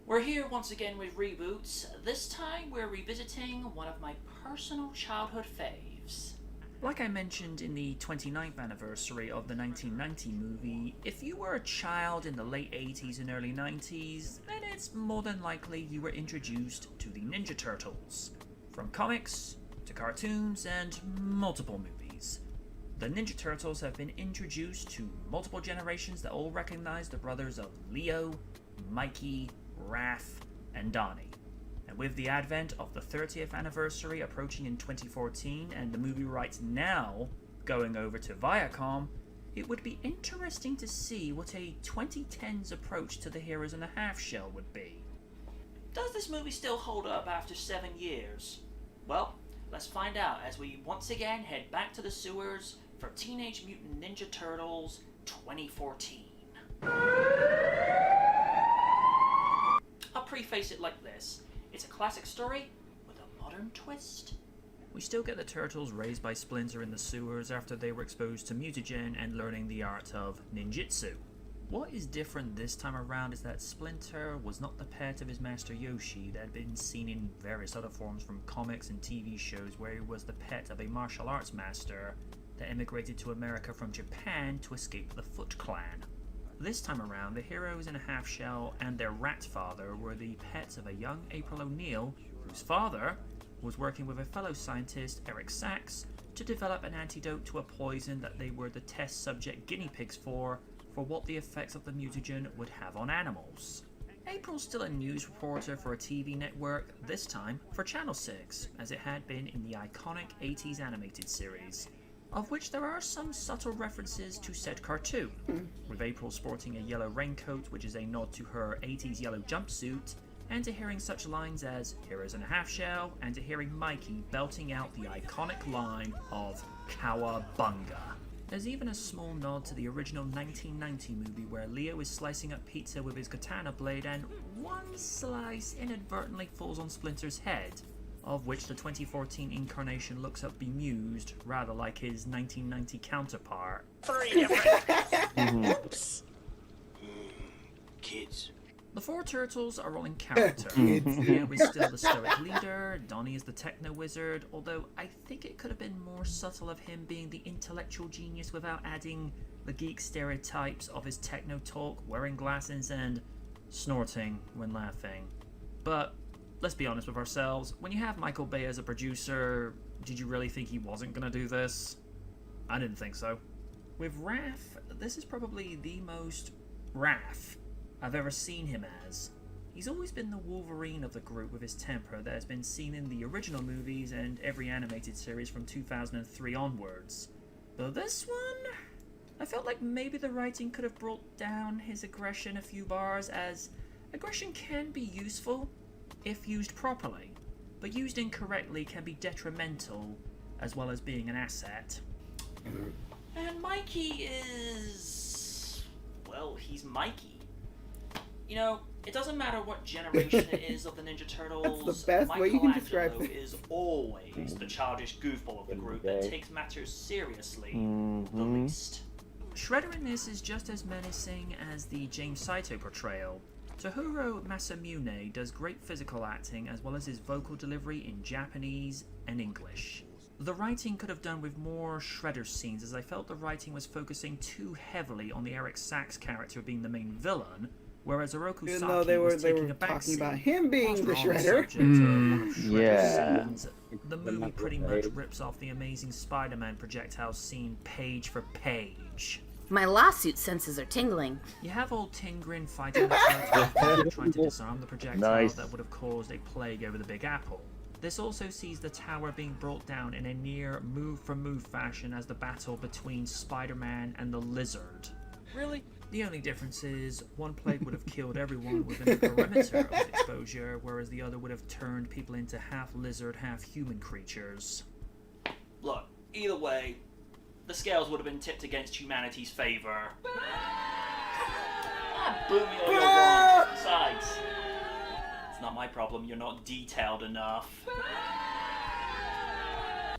We're here once again with reboots. This time we're revisiting one of my personal childhood faves. Like I mentioned in the 29th anniversary of the 1990 movie, if you were a child in the late 80s and early 90s, then it's more than likely you were introduced to the Ninja Turtles. From comics, to cartoons, and multiple movies. The Ninja Turtles have been introduced to multiple generations that all recognize the brothers of Leo, Mikey, Raph, and Donnie. And with the advent of the 30th anniversary approaching in 2014 and the movie rights now going over to Viacom, it would be interesting to see what a 2010s approach to the Heroes in a Half Shell would be. Does this movie still hold up after 7 years? Well, let's find out as we once again head back to the sewers for Teenage Mutant Ninja Turtles 2014. I'll preface it like this. It's a classic story with a modern twist. We still get the Turtles raised by Splinter in the sewers after they were exposed to mutagen and learning the art of ninjutsu. What is different this time around is that Splinter was not the pet of his master Yoshi that had been seen in various other forms from comics and TV shows, where he was the pet of a martial arts master that immigrated to America from Japan to escape the Foot Clan. This time around, the Heroes in a Half Shell and their rat father were the pets of a young April O'Neil, whose father was working with a fellow scientist, Eric Sachs, to develop an antidote to a poison that they were the test subject guinea pigs for what the effects of the mutagen would have on animals. April's still a news reporter for a TV network, this time for Channel 6, as it had been in the iconic 80s animated series, of which there are some subtle references to said cartoon, with April sporting a yellow raincoat, which is a nod to her 80s yellow jumpsuit, and to hearing such lines as Heroes in a Half Shell, and to hearing Mikey belting out the iconic line of Cowabunga. There's even a small nod to the original 1990 movie where Leo is slicing up pizza with his katana blade and one slice inadvertently falls on Splinter's head, of which the 2014 incarnation looks up bemused, rather like his 1990 counterpart. 3 different kids. The 4 turtles are all in character. Leo is still the stoic leader, Donnie is the techno wizard, although I think it could have been more subtle of him being the intellectual genius without adding the geek stereotypes of his techno talk, wearing glasses, and snorting when laughing. But let's be honest with ourselves, when you have Michael Bay as a producer, did you really think he wasn't gonna do this? I didn't think so. With Raph, this is probably the most Raph I've ever seen him as. He's always been the Wolverine of the group with his temper that has been seen in the original movies and every animated series from 2003 onwards. But this one, I felt like maybe the writing could have brought down his aggression a few bars, as aggression can be useful if used properly, but used incorrectly can be detrimental as well as being an asset. And Mikey is... well, he's Mikey. You know, it doesn't matter what generation it is of the Ninja Turtles, That's the best way you can describe Michelangelo is always the childish goofball of the group that takes matters seriously the least. Shredder in this is just as menacing as the James Saito portrayal. Tohiro Masamune does great physical acting as well as his vocal delivery in Japanese and English. The writing could have done with more Shredder scenes, as I felt the writing was focusing too heavily on the Eric Sachs character being the main villain, whereas Oroku Even Saki though they were taking a talking backseat. about him being the Shredder. The movie pretty much rips off the Amazing Spider-Man projectile scene page for page. My lawsuit senses are tingling. You have old Tingrin fighting the turtle, trying to disarm the projectile that would have caused a plague over the Big Apple. This also sees the tower being brought down in a near move-for-move fashion as the battle between Spider-Man and the Lizard. Really? The only difference is, one plague would have killed everyone within the perimeter of exposure, whereas the other would have turned people into half-lizard, half-human creatures. Look, either way, the scales would have been tipped against humanity's favor. Boo me all you want. Besides, it's not my problem you're not detailed enough.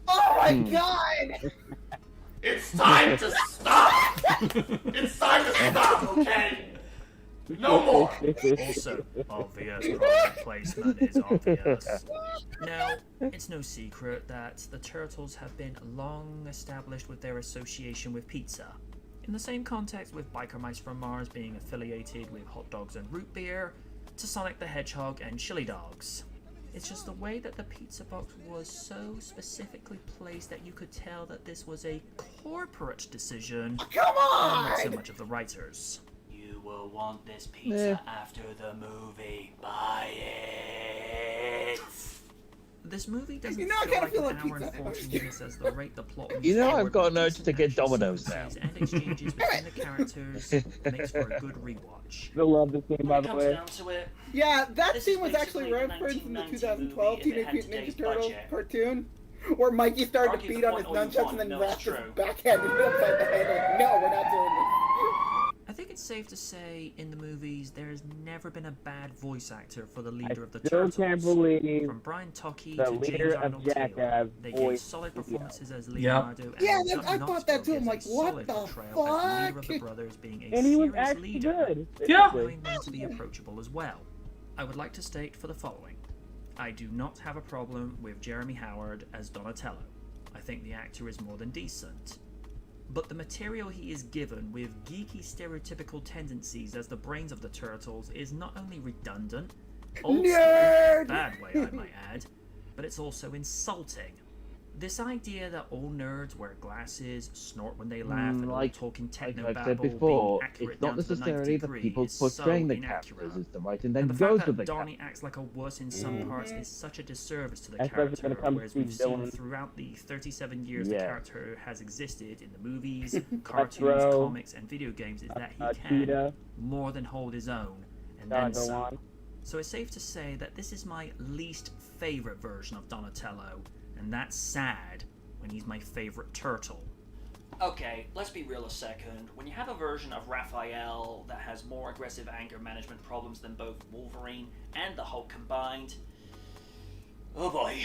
Oh my god! It's time to stop! It's time to stop, okay? No more! Also, obvious product placement is obvious. Now, it's no secret that the Turtles have been long established with their association with pizza. In the same context with Biker Mice from Mars being affiliated with hot dogs and root beer, to Sonic the Hedgehog and chili dogs. It's just the way that the pizza box was so specifically placed that you could tell that this was a corporate decision. Come on! Not so much of the writers. You will want this pizza after the movie. Buy it. This movie doesn't feel like an hour and 40 minutes as the rate the plot moves You know, I've forward got an with urge to get decent Domino's now. sequences and exchanges between the characters makes for a good rewatch. Still love this game, by the When it way. comes down to it, Yeah, that This scene is was actually basically the referenced in the 1990 2012 movie if it Teenage had Mutant today's Ninja Turtles budget. cartoon, where Mikey started to Argue the beat on point his all you nunchucks want, and then no, wrapped it's his true. backhand upside the head. Like, no, we're not doing this. I think it's safe to say in the movies there has never been a bad voice actor for the leader of the Still Turtles. can't believe From Brian Tocchi the to leader James of Arnold Jackass Taylor, they gave voiced solid Leo. performances as Leonardo and Yeah, Johnny I thought that too. Knoxville I'm like, gives a what solid the portrayal as the leader of the fuck? brothers being a And he was serious actually leader, good. but knowing when to be approachable as well. I would like to state for the following. I do not have a problem with Jeremy Howard as Donatello. I think the actor is more than decent. But the material he is given with geeky stereotypical tendencies as the brains of the Turtles is not only redundant, old school, in a bad way I might add, but it's also insulting. This idea that all nerds wear glasses, snort when they laugh, and all talking techno I've said babble before, being accurate it's not down to the ninth necessarily the degree people is portraying so the characters inaccurate. is the writing then And the goes fact with that the Donnie acts like a wuss in some parts is such a disservice to the Especially when character, it comes whereas to we've seen villains. throughout the 37 years the Yeah. character has existed in the movies, cartoons, Cutthroat, comics, and video games is that he can Cheetah, more than hold his own, and then Doggo some. One. So it's safe to say that this is my least favorite version of Donatello, and that's sad when he's my favorite turtle. Okay, let's be real a second. When you have a version of Raphael that has more aggressive anger management problems than both Wolverine and the Hulk combined, oh boy,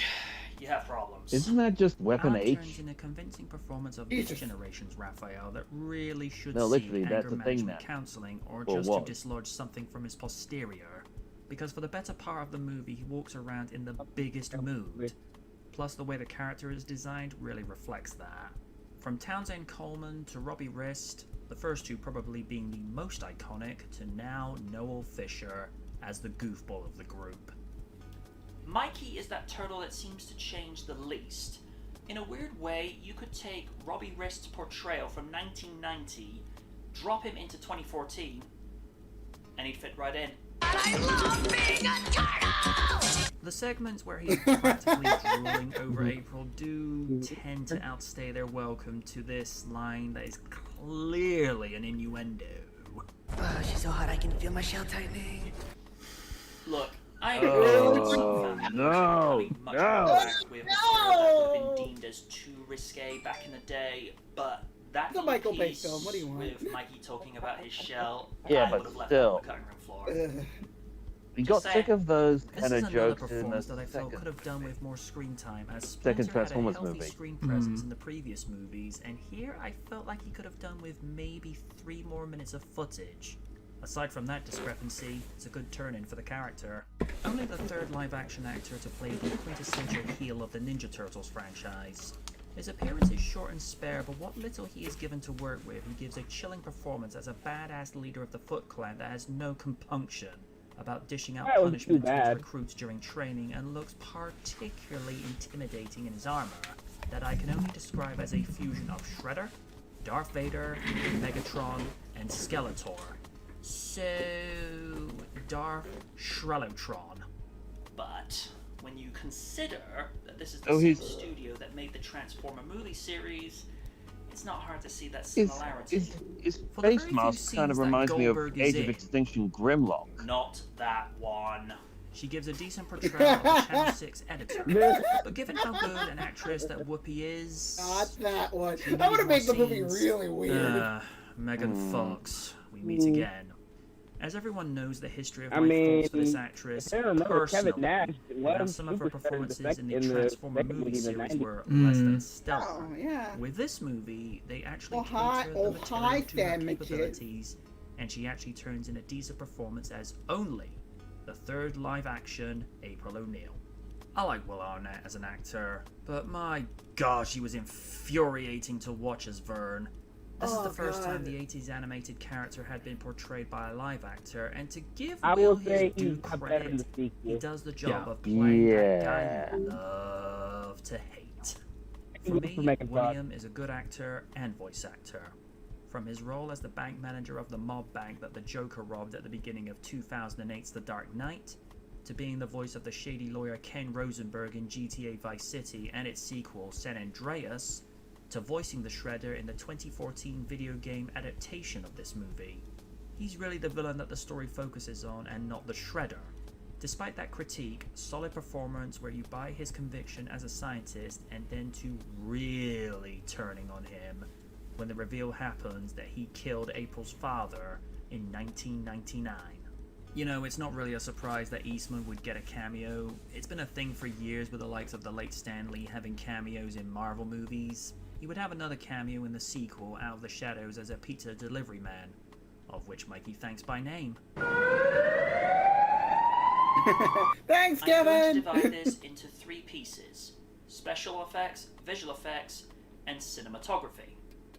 you have problems. Isn't that just Weapon Alan H? turns in a convincing performance of this generation's Raphael that really should No, see literally, that's anger the thing management now. counseling or Or just was. to dislodge something from his posterior. Because for the better part of the movie, he walks around in the biggest mood. Plus, the way the character is designed really reflects that. From Townsend Coleman to Robbie Wrist, the first two probably being the most iconic, to now Noel Fisher as the goofball of the group. Mikey is that turtle that seems to change the least. In a weird way, you could take Robbie Wrist's portrayal from 1990, drop him into 2014, and he'd fit right in. I love being a turtle! The segments where he's practically drooling over April do tend to outstay their welcome to this line that is clearly an innuendo. Oh, she's so hot I can feel my shell tightening. Look, I Oh, no, with no. material that would have been deemed as too risque back in the day, but that The Michael Bay piece film, what do you want? with Mikey talking about his shell, Yeah, I but would have left still. on the cutting room floor. We got Just sick saying. of those This kind is of another jokes in the performance that I felt second. could have done with more screen time, as Second Splinter had a Transformers healthy movie. screen presence in the previous movies, and here I felt like he could have done with maybe 3 more minutes of footage. Aside from that discrepancy, it's a good turn-in for the character. Only the third live-action actor to play the quintessential heel of the Ninja Turtles franchise. His appearance is short and spare, but what little he is given to work with, he gives a chilling performance as a badass leader of the Foot Clan that has no compunction about dishing out That wasn't too punishment to his bad. recruits during training, and looks particularly intimidating in his armor, that I can only describe as a fusion of Shredder, Darth Vader, Megatron, and Skeletor. So, Darth Shrellotron. But when you consider that this is the Oh, same he's- studio that made the Transformer movie series, it's not hard to see that His, similarity. his For the face very few mask kind of scenes that reminds me of Goldberg is Age of in, Extinction Grimlock. Not that one. She gives a decent portrayal of the Channel 6 editor, but given how good an actress that Whoopi is... Not that one. she That would have needs made the more movie scenes. really weird. Megan Fox, we meet Mm. again. As everyone knows the history of I my mean, thoughts for this actress, I remember personally, Kevin Nash while was some of her super performances in the in the Transformer second movie movie in the series 90s. were less than stellar. Oh, yeah. With this movie, they actually Oh, hi- catered oh, the hi, material to her sandwiches. capabilities and she actually turns in a decent performance as Only, the third live-action April O'Neil. I like Will Arnett as an actor, but my god, she was infuriating to watch as Vern. This is the first time the 80s animated character had been portrayed by a live actor, and to give Will his due credit, he does the job of playing that guy you love to hate. For me, William is a good actor and voice actor. From his role as the bank manager of the mob bank that the Joker robbed at the beginning of 2008's The Dark Knight, to being the voice of the shady lawyer Ken Rosenberg in GTA Vice City and its sequel San Andreas, to voicing the Shredder in the 2014 video game adaptation of this movie. He's really the villain that the story focuses on and not the Shredder. Despite that critique, solid performance where you buy his conviction as a scientist and then to really turning on him when the reveal happens that he killed April's father in 1999. You know, it's not really a surprise that Eastman would get a cameo. It's been a thing for years with the likes of the late Stan Lee having cameos in Marvel movies. He would have another cameo in the sequel, Out of the Shadows, as a pizza delivery man, of which Mikey thanks by name. Thanks, Kevin! I'm going to divide this into 3 pieces: special effects, visual effects, and cinematography.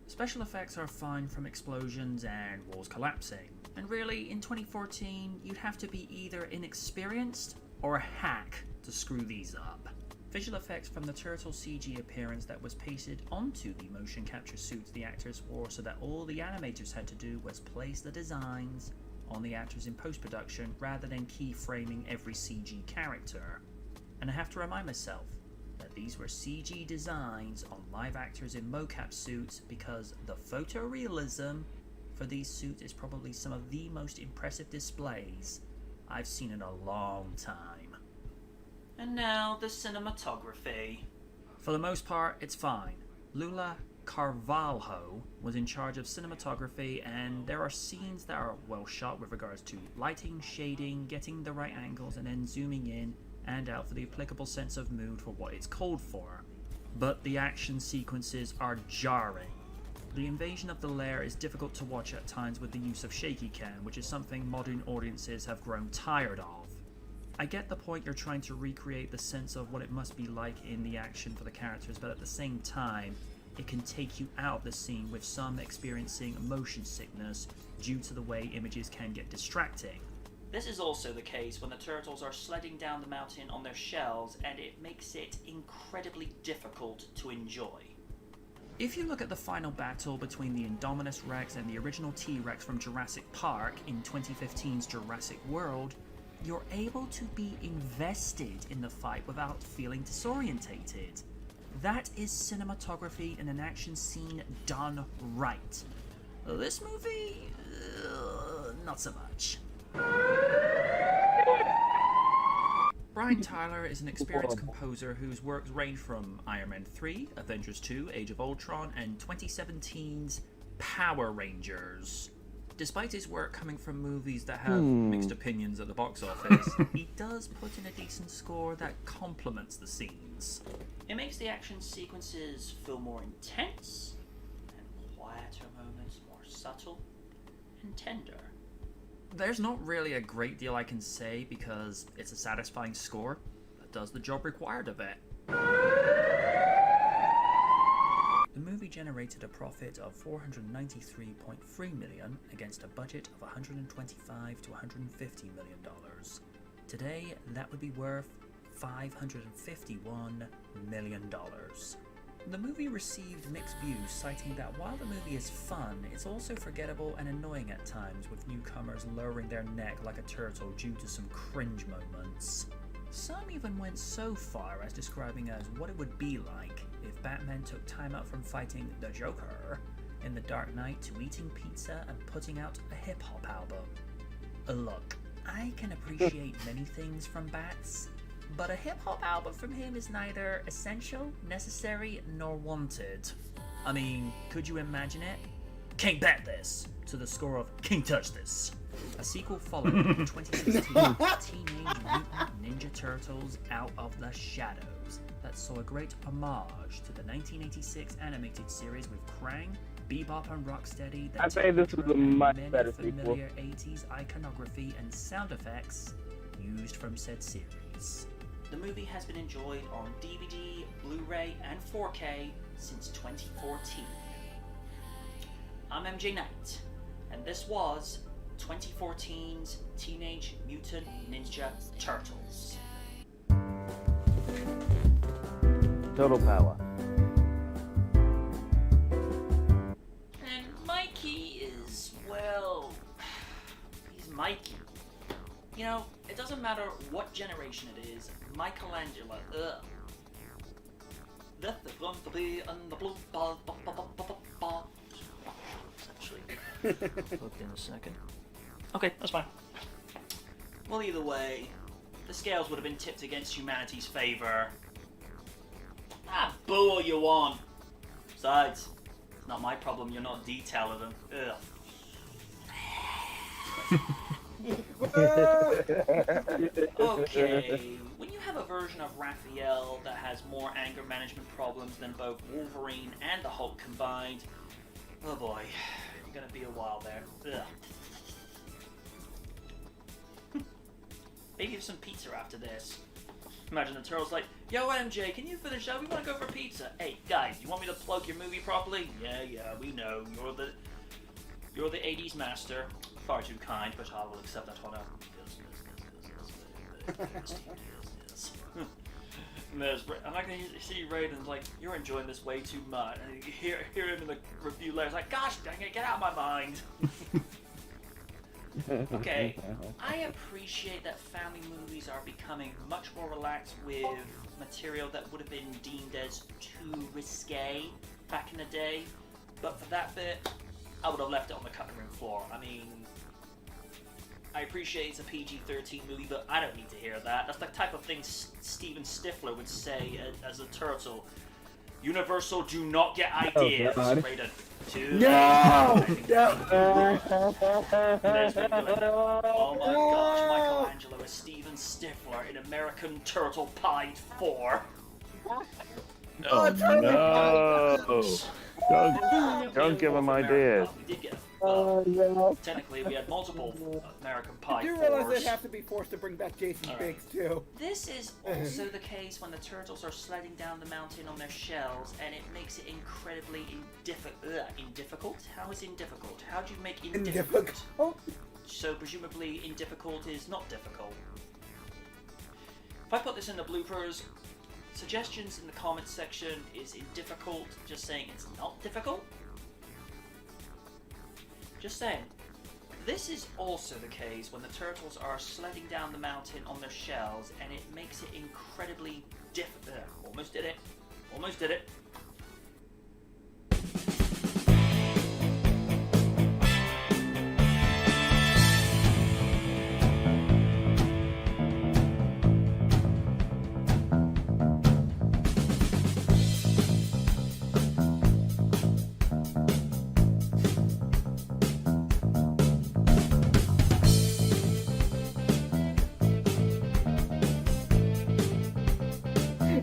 Special effects are fine, from explosions and walls collapsing. And really, in 2014, you'd have to be either inexperienced or a hack to screw these up. Visual effects from the turtle CG appearance that was pasted onto the motion capture suits the actors wore, so that all the animators had to do was place the designs on the actors in post-production rather than keyframing every CG character. And I have to remind myself that these were CG designs on live actors in mocap suits, because the photorealism for these suits is probably some of the most impressive displays I've seen in a long time. And now the cinematography. For the most part, it's fine. Lula Carvalho was in charge of cinematography, and there are scenes that are well shot with regards to lighting, shading, getting the right angles, and then zooming in and out for the applicable sense of mood for what it's called for. But the action sequences are jarring. The invasion of the lair is difficult to watch at times with the use of shaky cam, which is something modern audiences have grown tired of. I get the point, you're trying to recreate the sense of what it must be like in the action for the characters, but at the same time, it can take you out of the scene, with some experiencing motion sickness due to the way images can get distracting. This is also the case when the turtles are sledding down the mountain on their shells, and it makes it incredibly difficult to enjoy. If you look at the final battle between the Indominus Rex and the original T-Rex from Jurassic Park in 2015's Jurassic World, you're able to be invested in the fight without feeling disorientated. That is cinematography in an action scene done right. This movie, not so much. Brian Tyler is an experienced composer whose works range from Iron Man 3, Avengers 2, Age of Ultron, and 2017's Power Rangers. Despite his work coming from movies that have mixed opinions at the box office, he does put in a decent score that complements the scenes. It makes the action sequences feel more intense, and quieter moments more subtle and tender. There's not really a great deal I can say, because it's a satisfying score that does the job required of it. The movie generated a profit of $493.3 million against a budget of $125 to $150 million. Today, that would be worth $551 million. The movie received mixed views, citing that while the movie is fun, it's also forgettable and annoying at times, with newcomers lowering their neck like a turtle due to some cringe moments. Some even went so far as describing as what it would be like if Batman took time out from fighting the Joker in The Dark Knight to eating pizza and putting out a hip-hop album. Look, I can appreciate many things from Bats, but a hip-hop album from him is neither essential, necessary, nor wanted. I mean, could you imagine it? Can't bat this! To the score of Can't Touch This. A sequel followed in 2016, Teenage Mutant Ninja Turtles Out of the Shadows, that saw a great homage to the 1986 animated series with Krang, Bebop and Rocksteady, I'd say this was a much many better sequel. familiar 80s iconography and sound effects used from said series. The movie has been enjoyed on DVD, Blu-ray, and 4K since 2014. I'm MJ Knight, and this was 2014's Teenage Mutant Ninja Turtles. Total power. And Mikey is, well, he's Mikey. You know, it doesn't matter what generation it is, Michelangelo, Let the rum be on the blue ball, essentially. Look in a second. Okay, that's fine. Well, either way, the scales would have been tipped against humanity's favor. Boo all you want. Besides, it's not my problem you're not detailing them. Okay, when you have a version of Raphael that has more anger management problems than both Wolverine and the Hulk combined, oh boy, you're gonna be a while there. Maybe have some pizza after this. Imagine the Turtles like, yo MJ, can you finish up? We want to go for pizza. Hey guys, you want me to plug your movie properly? Yeah, we know. You're the 80s master. Far too kind, but I will accept that honor. I'm not gonna see Raiden's like, you're enjoying this way too much. And you hear him in the review letters like, gosh dang it, get out of my mind. Okay, I appreciate that family movies are becoming much more relaxed with material that would have been deemed as too risque back in the day, but for that bit, I would have left it on the cutting room floor. I mean, I appreciate it's a PG-13 movie, but I don't need to hear that. That's the type of thing Steven Stifler would say as a turtle. Universal, do not get ideas. Rated 2. No! Oh my gosh, Michelangelo is Steven Stifler in American Turtle Pie 4. Oh no! Don't give him ideas. We did get technically, we had multiple American Pie 4s. You realize they'd have to be forced to bring back Jason Biggs, too. This is also the case when the turtles are sledding down the mountain on their shells, and it makes it incredibly indifficult? How is indifficult? How do you make indifficult? So presumably indifficult is not difficult. If I put this in the bloopers, suggestions in the comments section is indifficult just saying it's not difficult? Just saying. This is also the case when the turtles are sledding down the mountain on their shells, and it makes it incredibly difficult. Almost did it. Almost did it.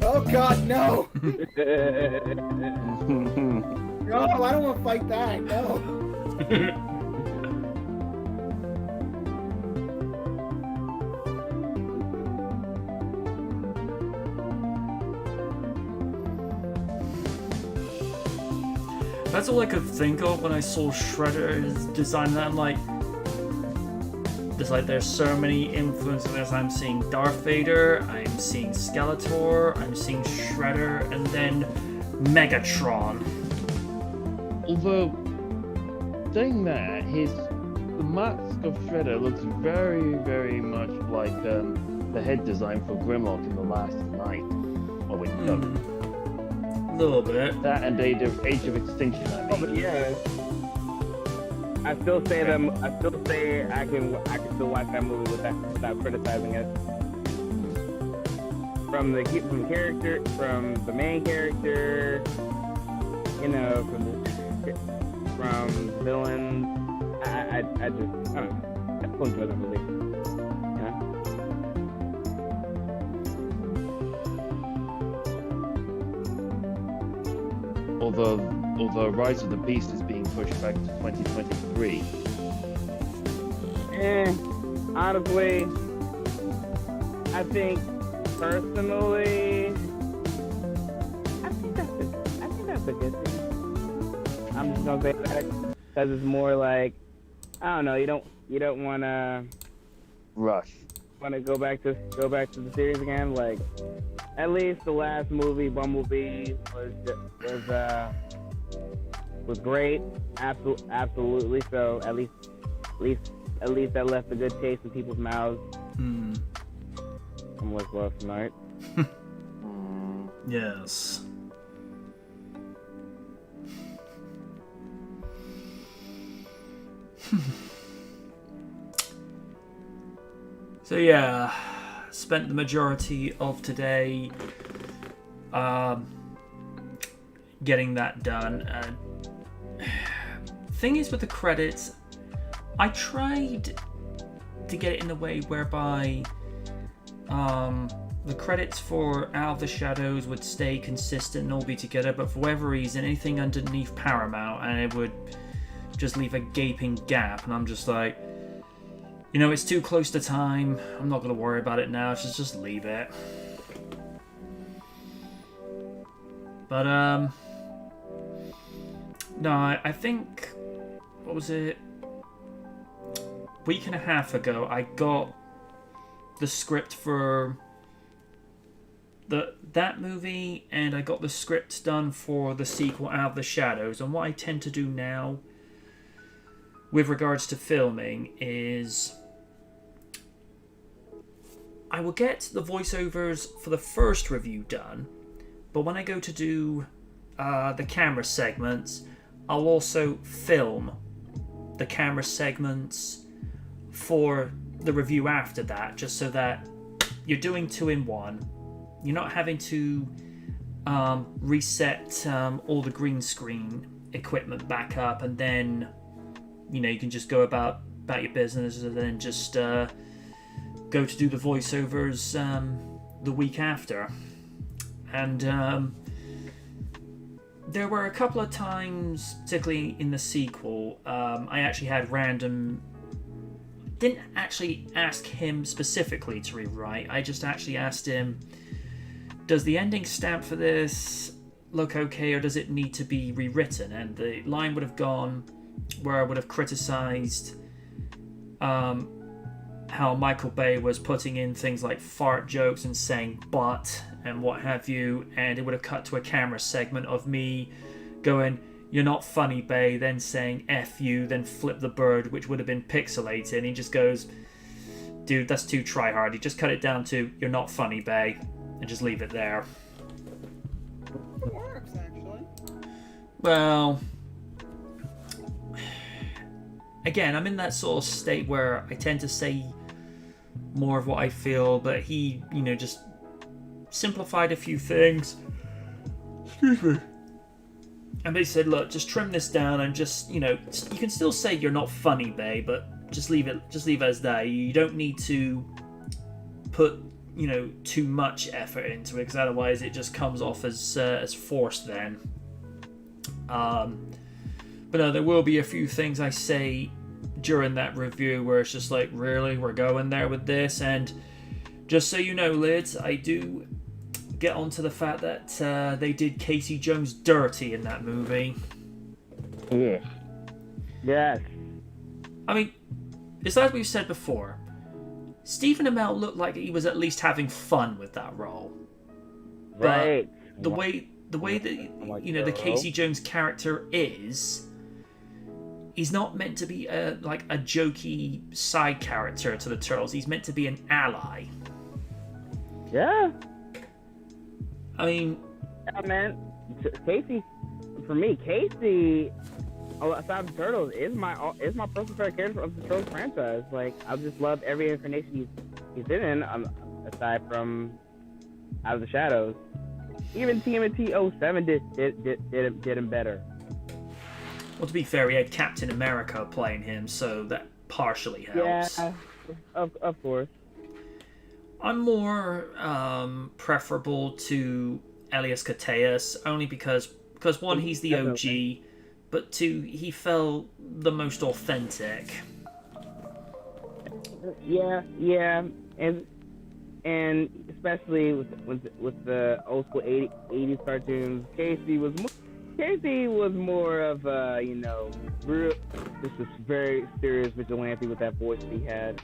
Oh God, no! No, I don't want to fight that. No. That's all I could think of when I saw Shredder's design. That I'm like, there's so many influences. I'm seeing Darth Vader, I'm seeing Skeletor, I'm seeing Shredder, and then Megatron. Although, saying that, the mask of Shredder looks very, very much like the head design for Grimlock in The Last Night. Oh wait, no. A little bit. That and Age of Extinction, I mean. Oh, but yeah. I still say I can still watch that movie without criticizing it. From the main character, you know, from villains. I don't know. I still enjoy that movie. Yeah. Although although Rise of the Beast is being pushed back to 2023. Honestly, I think personally, I think that's a good thing. I'm just gonna say that because it's more like, I don't know, you don't wanna rush. Want to go back to the series again? Like, at least the last movie, Bumblebee, was great. Absolutely. So at least that left a good taste in people's mouths. Mm. From what's left tonight. Yes. So yeah, spent the majority of today getting that done. And thing is with the credits, I tried to get it in a way whereby the credits for Out of the Shadows would stay consistent and all be together, but for whatever reason, anything underneath Paramount, and it would just leave a gaping gap, and I'm just like, you know, it's too close to time. I'm not going to worry about it now. Just leave it. But, no, I think, what was it? A week and a half ago, I got the script for that movie, and I got the script done for the sequel, Out of the Shadows. And what I tend to do now with regards to filming is I will get the voiceovers for the first review done, but when I go to do the camera segments, I'll also film the camera segments for the review after that, just so that you're doing 2 in 1. You're not having to reset all the green screen equipment back up, and then you know, you can just go about your business and then just go to do the voiceovers the week after. And there were a couple of times, particularly in the sequel, I actually had didn't actually ask him specifically to rewrite. I just actually asked him, does the ending stamp for this look okay, or does it need to be rewritten? And the line would have gone where I would have criticized how Michael Bay was putting in things like fart jokes and saying but and what have you, and it would have cut to a camera segment of me going, "You're not funny, Bay," then saying F you, then flip the bird, which would have been pixelated, and he just goes, "Dude, that's too try hard. You just cut it down to, 'You're not funny, Bay,' and just leave it there." It works, actually. Well, again, I'm in that sort of state where I tend to say more of what I feel, but he, you know, just simplified a few things. Excuse me. And they said, look, just trim this down and just, you know, you can still say "You're not funny, Bay," but just leave it as that. You don't need to put, you know, too much effort into it, because otherwise it just comes off as forced then. But no, there will be a few things I say during that review where it's just like, really, we're going there with this? And just so you know, Lids, I do get onto the fact that they did Casey Jones dirty in that movie. Yeah. Yes. I mean, it's like we've said before, Stephen Amell looked like he was at least having fun with that role. Right. But the way that, you know, the Casey Jones character is, he's not meant to be like a jokey side character to the Turtles. He's meant to be an ally. Yeah. I mean, yeah, man. Casey, for me, Casey, aside from Turtles, is my personal favorite character of the Turtles franchise. Like, I just love every incarnation he's been in, aside from Out of the Shadows. Even TMNT 07 did him better. Well, to be fair, he had Captain America playing him, so that partially helps. Yeah, of course. I'm more preferable to Elias Koteas, only because because one, he's the OG, but two, he felt the most authentic. Yeah, and especially with the old school 80s cartoons, Casey was more of a, you know, real, just a very serious vigilante with that voice that he had.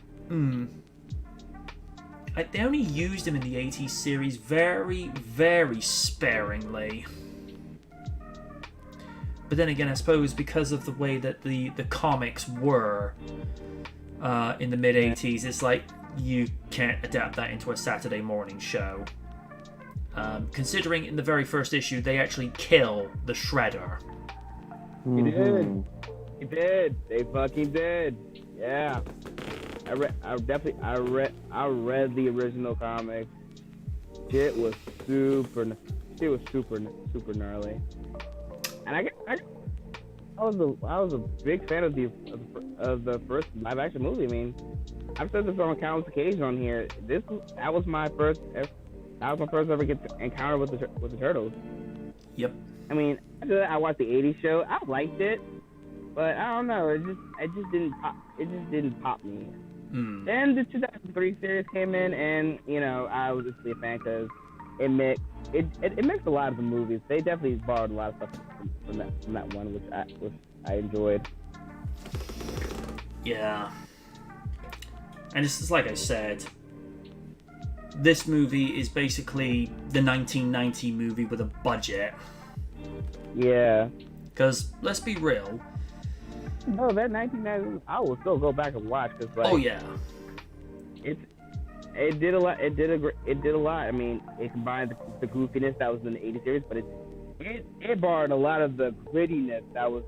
They only used him in the 80s series very, very sparingly. But then again, I suppose because of the way that the comics were in the mid-80s, it's like you can't adapt that into a Saturday morning show. Considering in the very first issue, they actually kill the Shredder. He did. They fucking did. Yeah. I read the original comic. Shit was super gnarly. And I was a big fan of the first live action movie. I mean, I've said this on countless occasions on here. That was my first ever encounter with the Turtles. Yep. I mean, after that, I watched the '80s show. I liked it, but I don't know. It just didn't pop. It just didn't pop me. Then the 2003 series came in, and you know, I was just a fan because it mixed a lot of the movies. They definitely borrowed a lot of stuff from that one, which I enjoyed. Yeah. And it's just like I said, this movie is basically the 1990 movie with a budget. Yeah. Because let's be real. No, that 1990, I will still go back and watch. Cause like, oh yeah. It did a lot. It did a lot. I mean, it combined the goofiness that was in the 80s series, but it borrowed a lot of the grittiness that was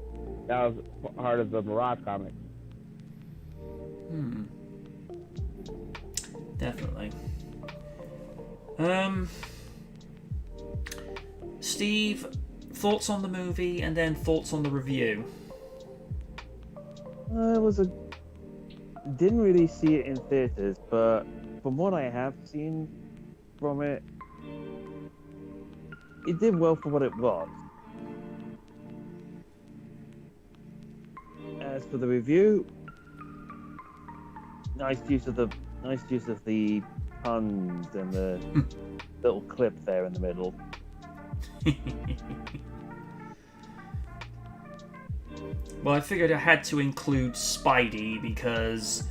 part of the Mirage comics. Definitely. Steve, thoughts on the movie and then thoughts on the review? Didn't really see it in theaters, but from what I have seen from it, it did well for what it was. As for the review, nice use of the puns and the little clip there in the middle. Well, I figured I had to include Spidey because,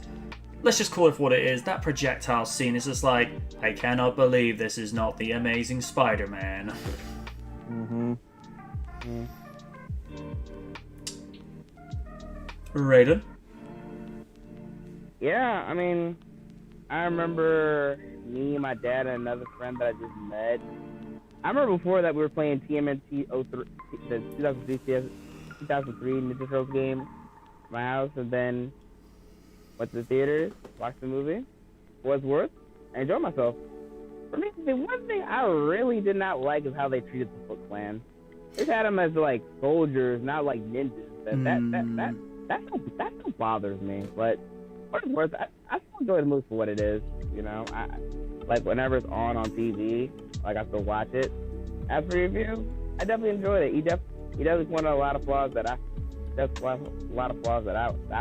let's just call it for what it is, that projectile scene is just like, I cannot believe this is not the Amazing Spider-Man. Raiden? Yeah, I mean, I remember me, my dad, and another friend that I just met. I remember before that we were playing TMNT 03, the 2003 Ninja Turtles game at my house, and then went to the theater, watched the movie. Was worth. I enjoyed myself. For me, the one thing I really did not like is how they treated the Foot Clan. They had them as like soldiers, not like ninjas. That still bothers me. But for what it's worth, I still enjoy the movie for what it is. You know, I like whenever it's on TV, like I still watch it. As for review, I definitely enjoyed it. He definitely pointed out a lot of flaws that I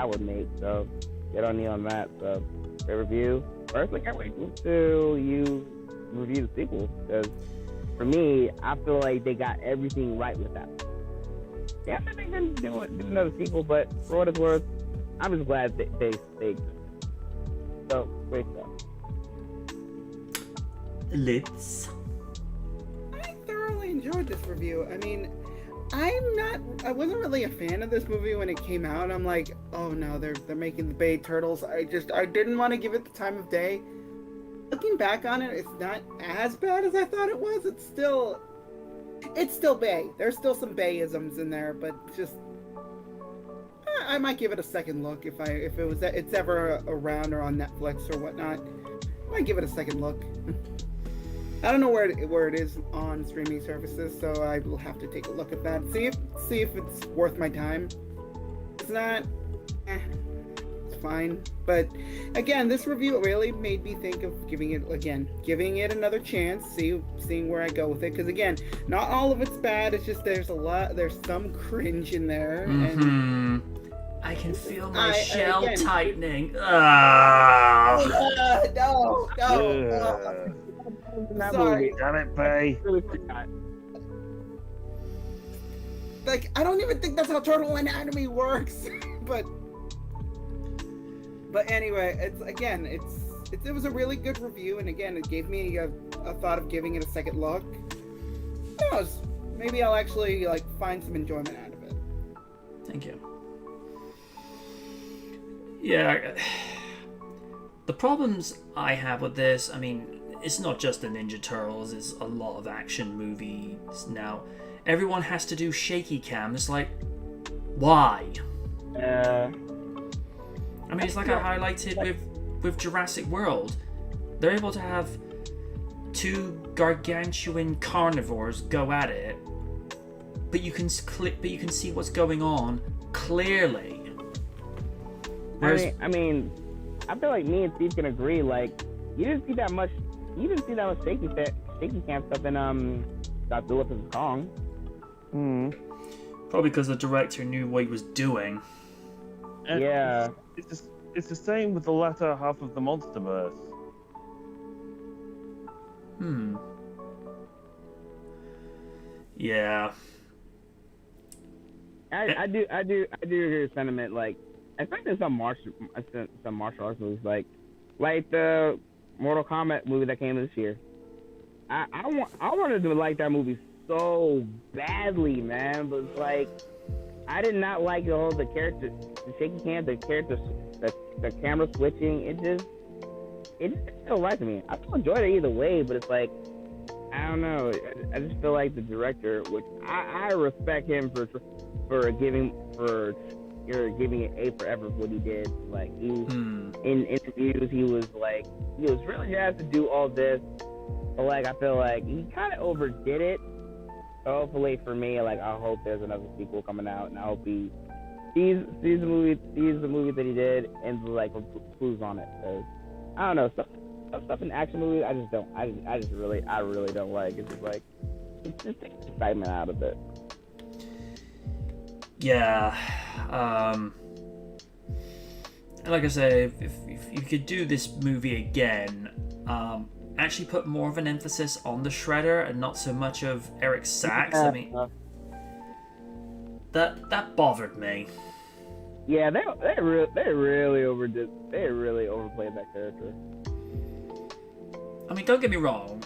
would make. So get on me on that. So for review, personally, I can't wait till you review the sequel, because for me, I feel like they got everything right with that. Yeah, I think they're going to do another sequel, but for what it's worth, I'm just glad they exist. So, great stuff. Lids. I thoroughly enjoyed this review. I mean, I wasn't really a fan of this movie when it came out. I'm like, oh no, they're making the Bay Turtles. I didn't want to give it the time of day. Looking back on it, it's not as bad as I thought it was. It's still Bay. There's still some Bayisms in there, but just I might give it a second look if it's ever around or on Netflix or whatnot. I might give it a second look. I don't know where it is on streaming services, so I will have to take a look at that. See if it's worth my time. It's not. It's fine. But again, this review really made me think of giving it another chance, seeing where I go with it. Because again, not all of it's bad. It's just there's some cringe in there. And I can feel my shell tightening. No. Sorry. Damn it, Bay. Like, I don't even think that's how turtle anatomy works. but anyway, it was a really good review, and again, it gave me a thought of giving it a second look. Who knows? Maybe I'll actually find some enjoyment out of it. Thank you. Yeah, the problems I have with this, I mean, it's not just the Ninja Turtles, it's a lot of action movies now. Everyone has to do shaky cam. It's like, why? I mean, it's like I highlighted with Jurassic World. They're able to have two gargantuan carnivores go at it, but you can see what's going on clearly. I mean, I feel like me and Steve can agree. Like, you didn't see that much shaky cam stuff in Godzilla vs. Kong. Probably because the director knew what he was doing. And yeah. It's the same with the latter half of the MonsterVerse. Yeah. I do agree with sentiment. Like, especially some martial arts movies, like the Mortal Kombat movie that came this year. I wanted to like that movie so badly, man, but it's like I did not like the character, the shaky cam, the camera switching. It just felt right to me. I still enjoyed it either way, but it's like, I don't know. I just feel like the director, which I respect him for giving it A for effort for what he did. Like, he in interviews, he was really jazzed to do all this, but like I feel like he kind of overdid it. So hopefully for me, like, I hope there's another sequel coming out, and I hope he sees the movie that he did and improves on it. Cause I don't know, stuff in action movies, I really don't like. It's just like, it just takes excitement out of it. Yeah. And like I say, if you could do this movie again, actually put more of an emphasis on the Shredder and not so much of Eric Sachs. I mean, that bothered me. Yeah, they really overplayed that character. I mean, don't get me wrong,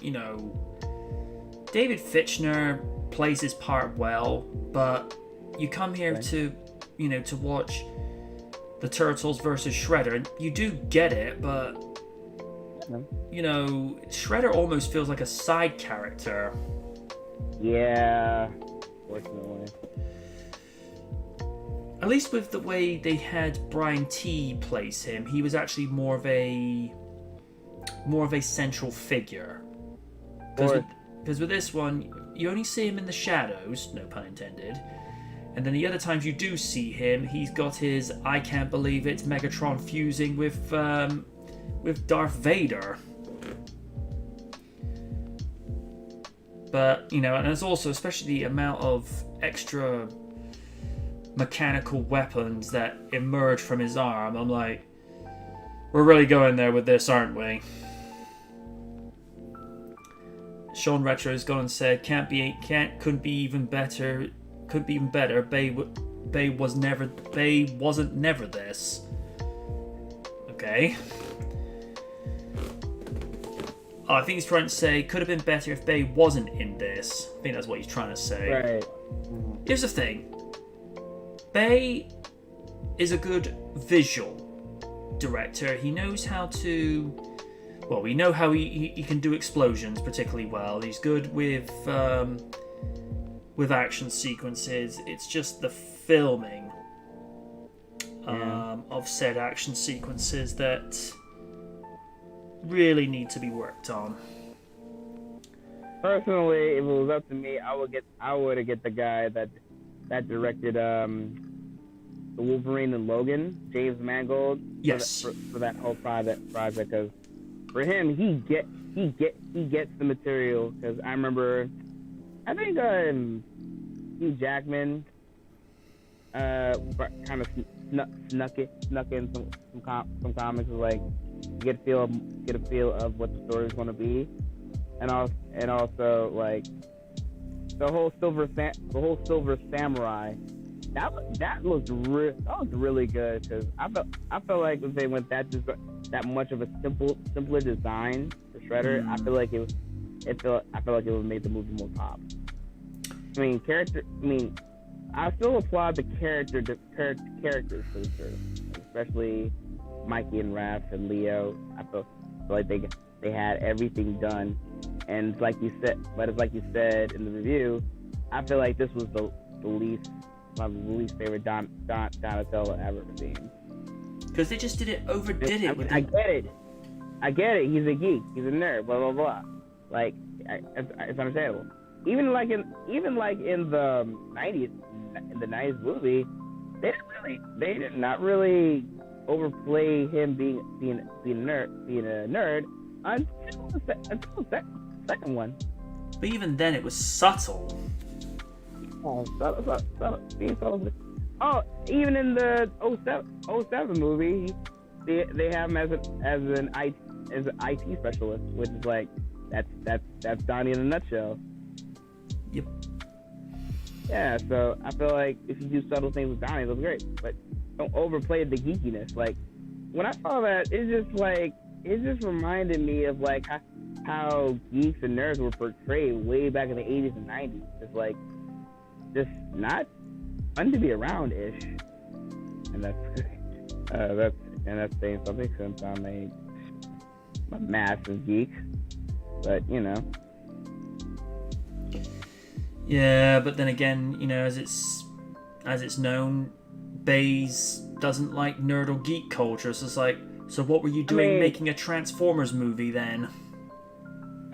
David Fitchner plays his part well, but you come here to watch the Turtles versus Shredder, and you do get it, but Shredder almost feels like a side character. Yeah, fortunately. At least with the way they had Brian T place him, he was actually more of a central figure. Because with this one, you only see him in the shadows, no pun intended. And then the other times you do see him, he's got his I can't believe it's Megatron fusing with Darth Vader. But, and there's also, especially the amount of extra mechanical weapons that emerge from his arm, I'm like, we're really going there with this, aren't we? Sean Retro's gone and said, couldn't be even better. Bay wasn't never this. Okay. Oh, I think he's trying to say could have been better if Bay wasn't in this. I think that's what he's trying to say. Right. Here's the thing. Bay is a good visual director. He knows how to. Well, we know how he can do explosions particularly well. He's good with action sequences. It's just the filming of said action sequences that really need to be worked on. Personally, if it was up to me, I would have get the guy that directed the Wolverine and Logan, James Mangold. Yes. For that whole project, because for him, he gets the material. Because I remember, I think Hugh Jackman kind of snuck in some comics, like get a feel of what the story is going to be, and also like the whole Silver Samurai. That was really good, because I felt like if they went that much of a simpler design for Shredder, I feel like it would make the movie more pop. I still applaud the characters for the show, especially Mikey and Raph and Leo. I feel like they had everything done, and like you said in the review, I feel like this was my least favorite Donatello ever seen. Because they just overdid it. I get it. He's a geek. He's a nerd. Blah blah blah. Like it's understandable. Even like in the '90s movie, they did not really overplay him being a nerd until the second one. But even then, it was subtle. Oh, even in the 07 movie, they have him as an IT specialist, which is like that's Donnie in a nutshell. Yep. Yeah, so I feel like if you do subtle things with Donnie, it'll be great, but don't overplay the geekiness. Like when I saw that, it just reminded me of like how geeks and nerds were portrayed way back in the 80s and 90s. It's like just not fun to be around ish, and that's saying something, since I'm a massive geek. But Yeah, but then again, as it's known, Baze doesn't like nerd or geek culture. So it's like, so what were you doing making a Transformers movie then?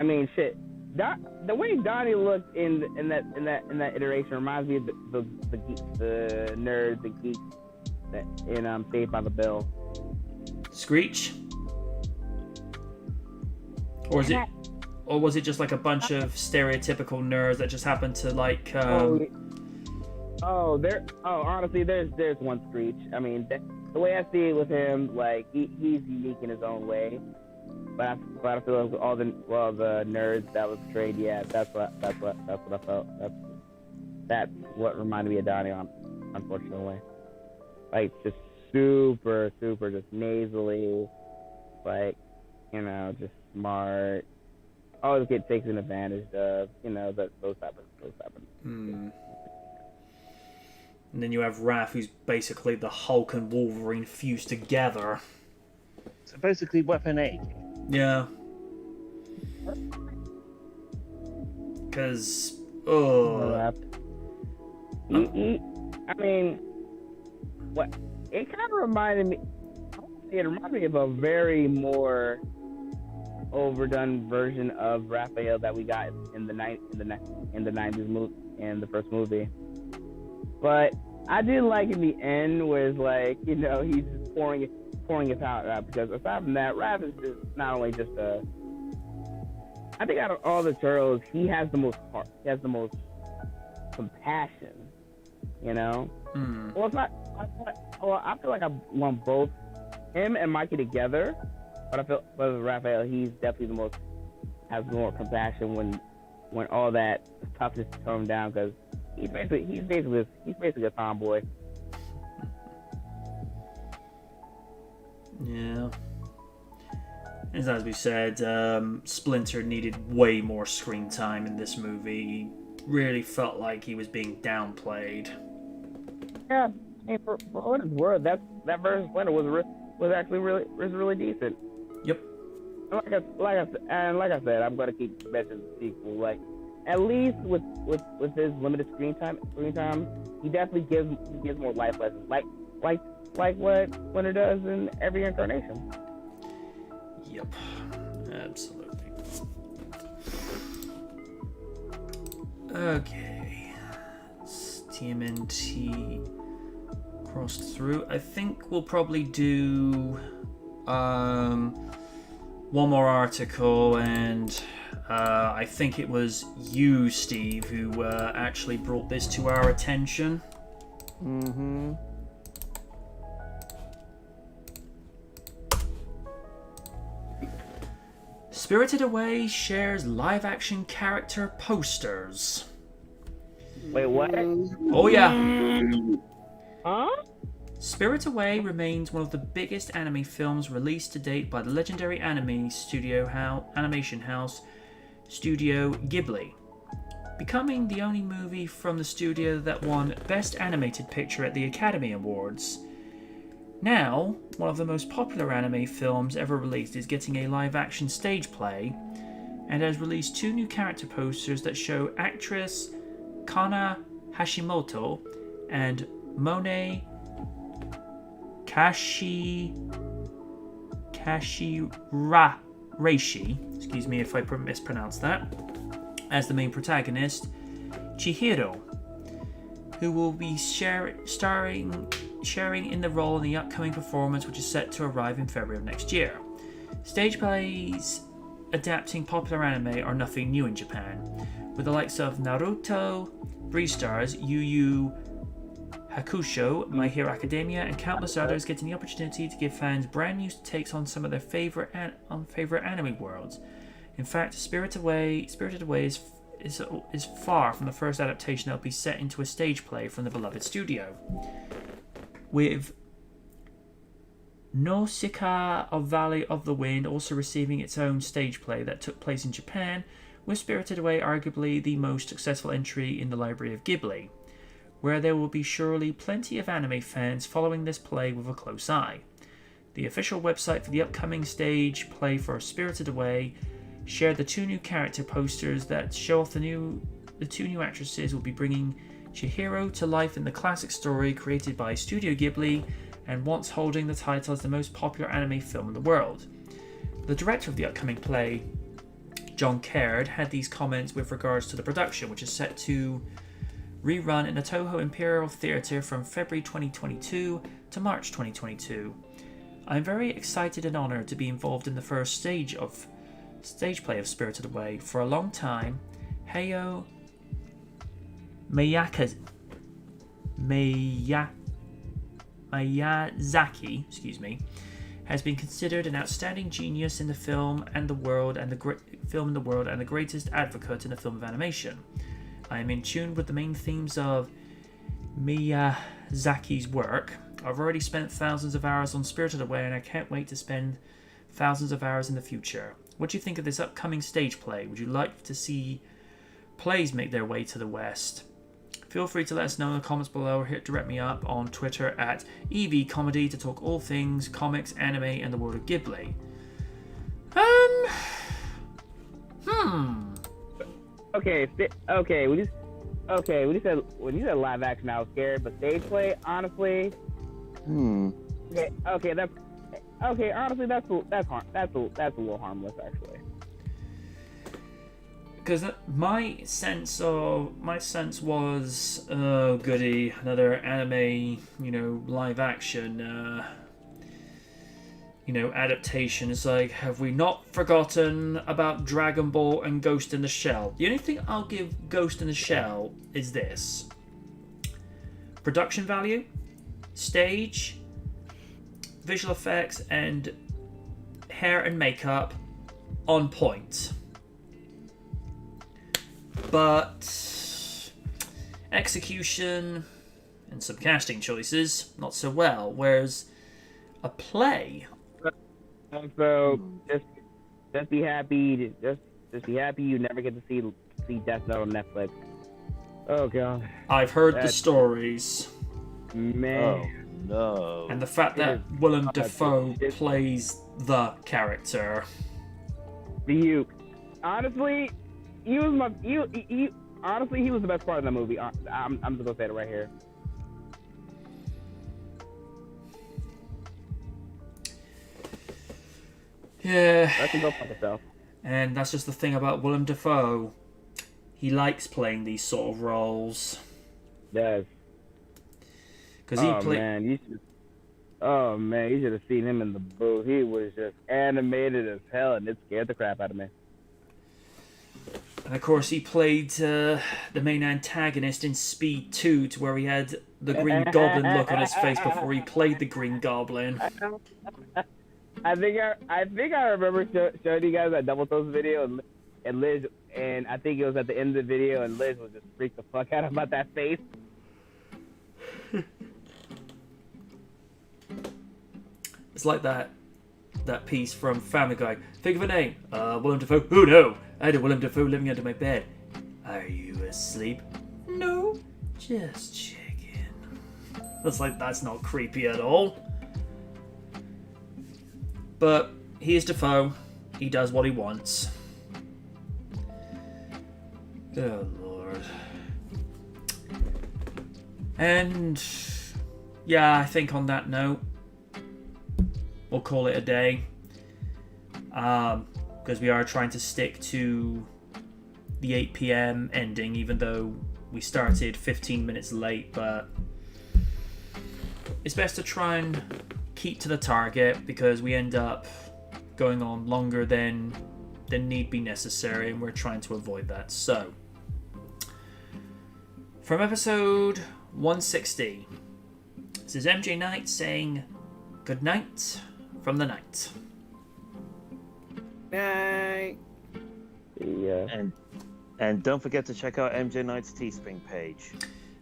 I mean, shit. The way Donnie looked in that iteration reminds me of the nerd, the geek that in Saved by the Bell. Screech? Or was it just like a bunch of stereotypical nerds that just happened to like? Honestly, there's one Screech. I mean, the way I see it with him, like he's unique in his own way. But I feel like all the nerds that was portrayed, yeah, that's what I felt. That's what reminded me of Donnie, unfortunately. Like just super, just nasally, like just smart. Always get taken advantage of, those type of. And then you have Raph, who's basically the Hulk and Wolverine fused together. So basically, Weapon 8. Yeah. Because, I mean, what it kind of reminded me. It reminded me of a very more overdone version of Raphael that we got in the 90s movie, in the first movie. But I did like in the end where it's like, he's just pouring his heart out, because aside from that, Raph is just not only just I think out of all the turtles, he has the most heart. He has the most compassion. Well, it's not. Well, I feel like I want both him and Mikey together, but I feel with Raphael, he's definitely has more compassion when all that stuff is toned down, because he's basically a tomboy. Yeah. As we said, Splinter needed way more screen time in this movie. He really felt like he was being downplayed. Yeah, for what it's worth, that version of Splinter was actually really decent. Yep. Like I said, I'm gonna keep mentioning the sequel. Like, at least with his limited screen time, he definitely gives more life lessons. Like what Splinter does in every incarnation. Yep, absolutely. Okay, TMNT crossed through. I think we'll probably do one more article, and I think it was you, Steve, who actually brought this to our attention. Mm-hmm. Spirited Away shares live-action character posters. Wait, what? Oh yeah. Huh? Spirited Away remains one of the biggest anime films released to date by the legendary animation house Studio Ghibli, becoming the only movie from the studio that won Best Animated Picture at the Academy Awards. Now, one of the most popular anime films ever released is getting a live-action stage play, and has released 2 new character posters that show actress Kana Hashimoto and Mone Kashirareishi, excuse me if I mispronounce that, as the main protagonist, Chihiro, who will be sharing in the role in the upcoming performance, which is set to arrive in February of next year. Stage plays adapting popular anime are nothing new in Japan, with the likes of Naruto, Beastars, Yu Yu Hakusho, My Hero Academia, and countless others getting the opportunity to give fans brand new takes on some of their favorite anime worlds. In fact, Spirited Away is far from the first adaptation that will be set into a stage play from the beloved studio, with Nausicaa of Valley of the Wind also receiving its own stage play that took place in Japan, with Spirited Away arguably the most successful entry in the library of Ghibli, where there will be surely plenty of anime fans following this play with a close eye. The official website for the upcoming stage play for Spirited Away shared the 2 new character posters that show off the 2 new actresses will be bringing Chihiro to life in the classic story created by Studio Ghibli and once holding the title as the most popular anime film in the world. The director of the upcoming play, John Caird, had these comments with regards to the production, which is set to rerun in the Toho Imperial Theatre from February 2022 to March 2022. I'm very excited and honoured to be involved in the first stage play of Spirited Away. For a long time, Hayao Miyazaki, has been considered an outstanding genius in the film and the world, and the greatest advocate in the film of animation. I am in tune with the main themes of Miyazaki's work. I've already spent thousands of hours on Spirited Away, and I can't wait to spend thousands of hours in the future. What do you think of this upcoming stage play? Would you like to see plays make their way to the West? Feel free to let us know in the comments below, or direct me up on Twitter at EVComedy to talk all things comics, anime, and the world of Ghibli. Okay, when you said live action, I was scared, but stage play, honestly. Honestly, that's a little harmless, actually. Because my sense was, oh goody, another anime, live action, adaptation. It's like, have we not forgotten about Dragon Ball and Ghost in the Shell? The only thing I'll give Ghost in the Shell is this: production value, stage, visual effects, and hair and makeup on point. But execution and some casting choices, not so well. Whereas a play. So just be happy. Just be happy you never get to see Death Note on Netflix. Oh god. I've heard the stories. Man. Oh no. And the fact that Willem Dafoe plays the character. Honestly, he was the best part of the movie. I'm just gonna say it right here. Yeah. I can go fuck myself. And that's just the thing about Willem Dafoe. He likes playing these sort of roles. Yes. Because he played. Oh man, you should have seen him in the booth. He was just animated as hell, and it scared the crap out of me. And of course, he played the main antagonist in Speed 2, to where he had the Green Goblin look on his face before he played the Green Goblin. I think I remember showing you guys that Double Toast video, and Liz, and I think it was at the end of the video, and Liz was just freaked the fuck out about that face. It's like that piece from Family Guy. Think of a name. Willem Dafoe. Oh no! I had a Willem Dafoe living under my bed. Are you asleep? No, just checking. That's not creepy at all. But he is Dafoe. He does what he wants. Oh Lord. And yeah, I think on that note, we'll call it a day. Because we are trying to stick to the 8 p.m. ending, even though we started 15 minutes late, but it's best to try and keep to the target, because we end up going on longer than need be necessary, and we're trying to avoid that. So, from episode 160, this is MJ Knight saying good night from the night. Night. Yeah. And don't forget to check out MJ Knight's Teespring page.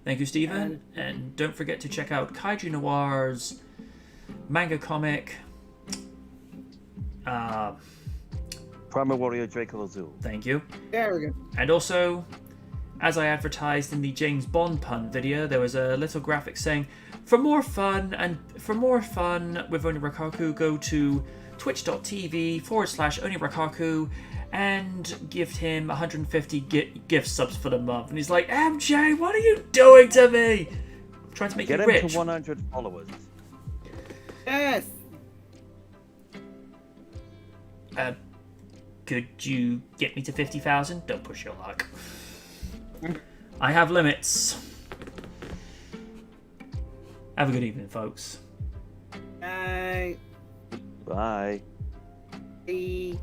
Thank you, Stephen. And don't forget to check out Kaiju Noir's manga comic. Primal Warrior Draco Azul. Thank you. There we go. And also, as I advertised in the James Bond pun video, there was a little graphic saying, for more fun with Oni Rakaku, go to twitch.tv/Oni Rakaku and give him 150 gift subs for the month. And he's like, MJ, what are you doing to me? I'm trying to make you rich. Get him to 100 followers. Yes. Could you get me to 50,000? Don't push your luck. I have limits. Have a good evening, folks. Night. Bye. Bye.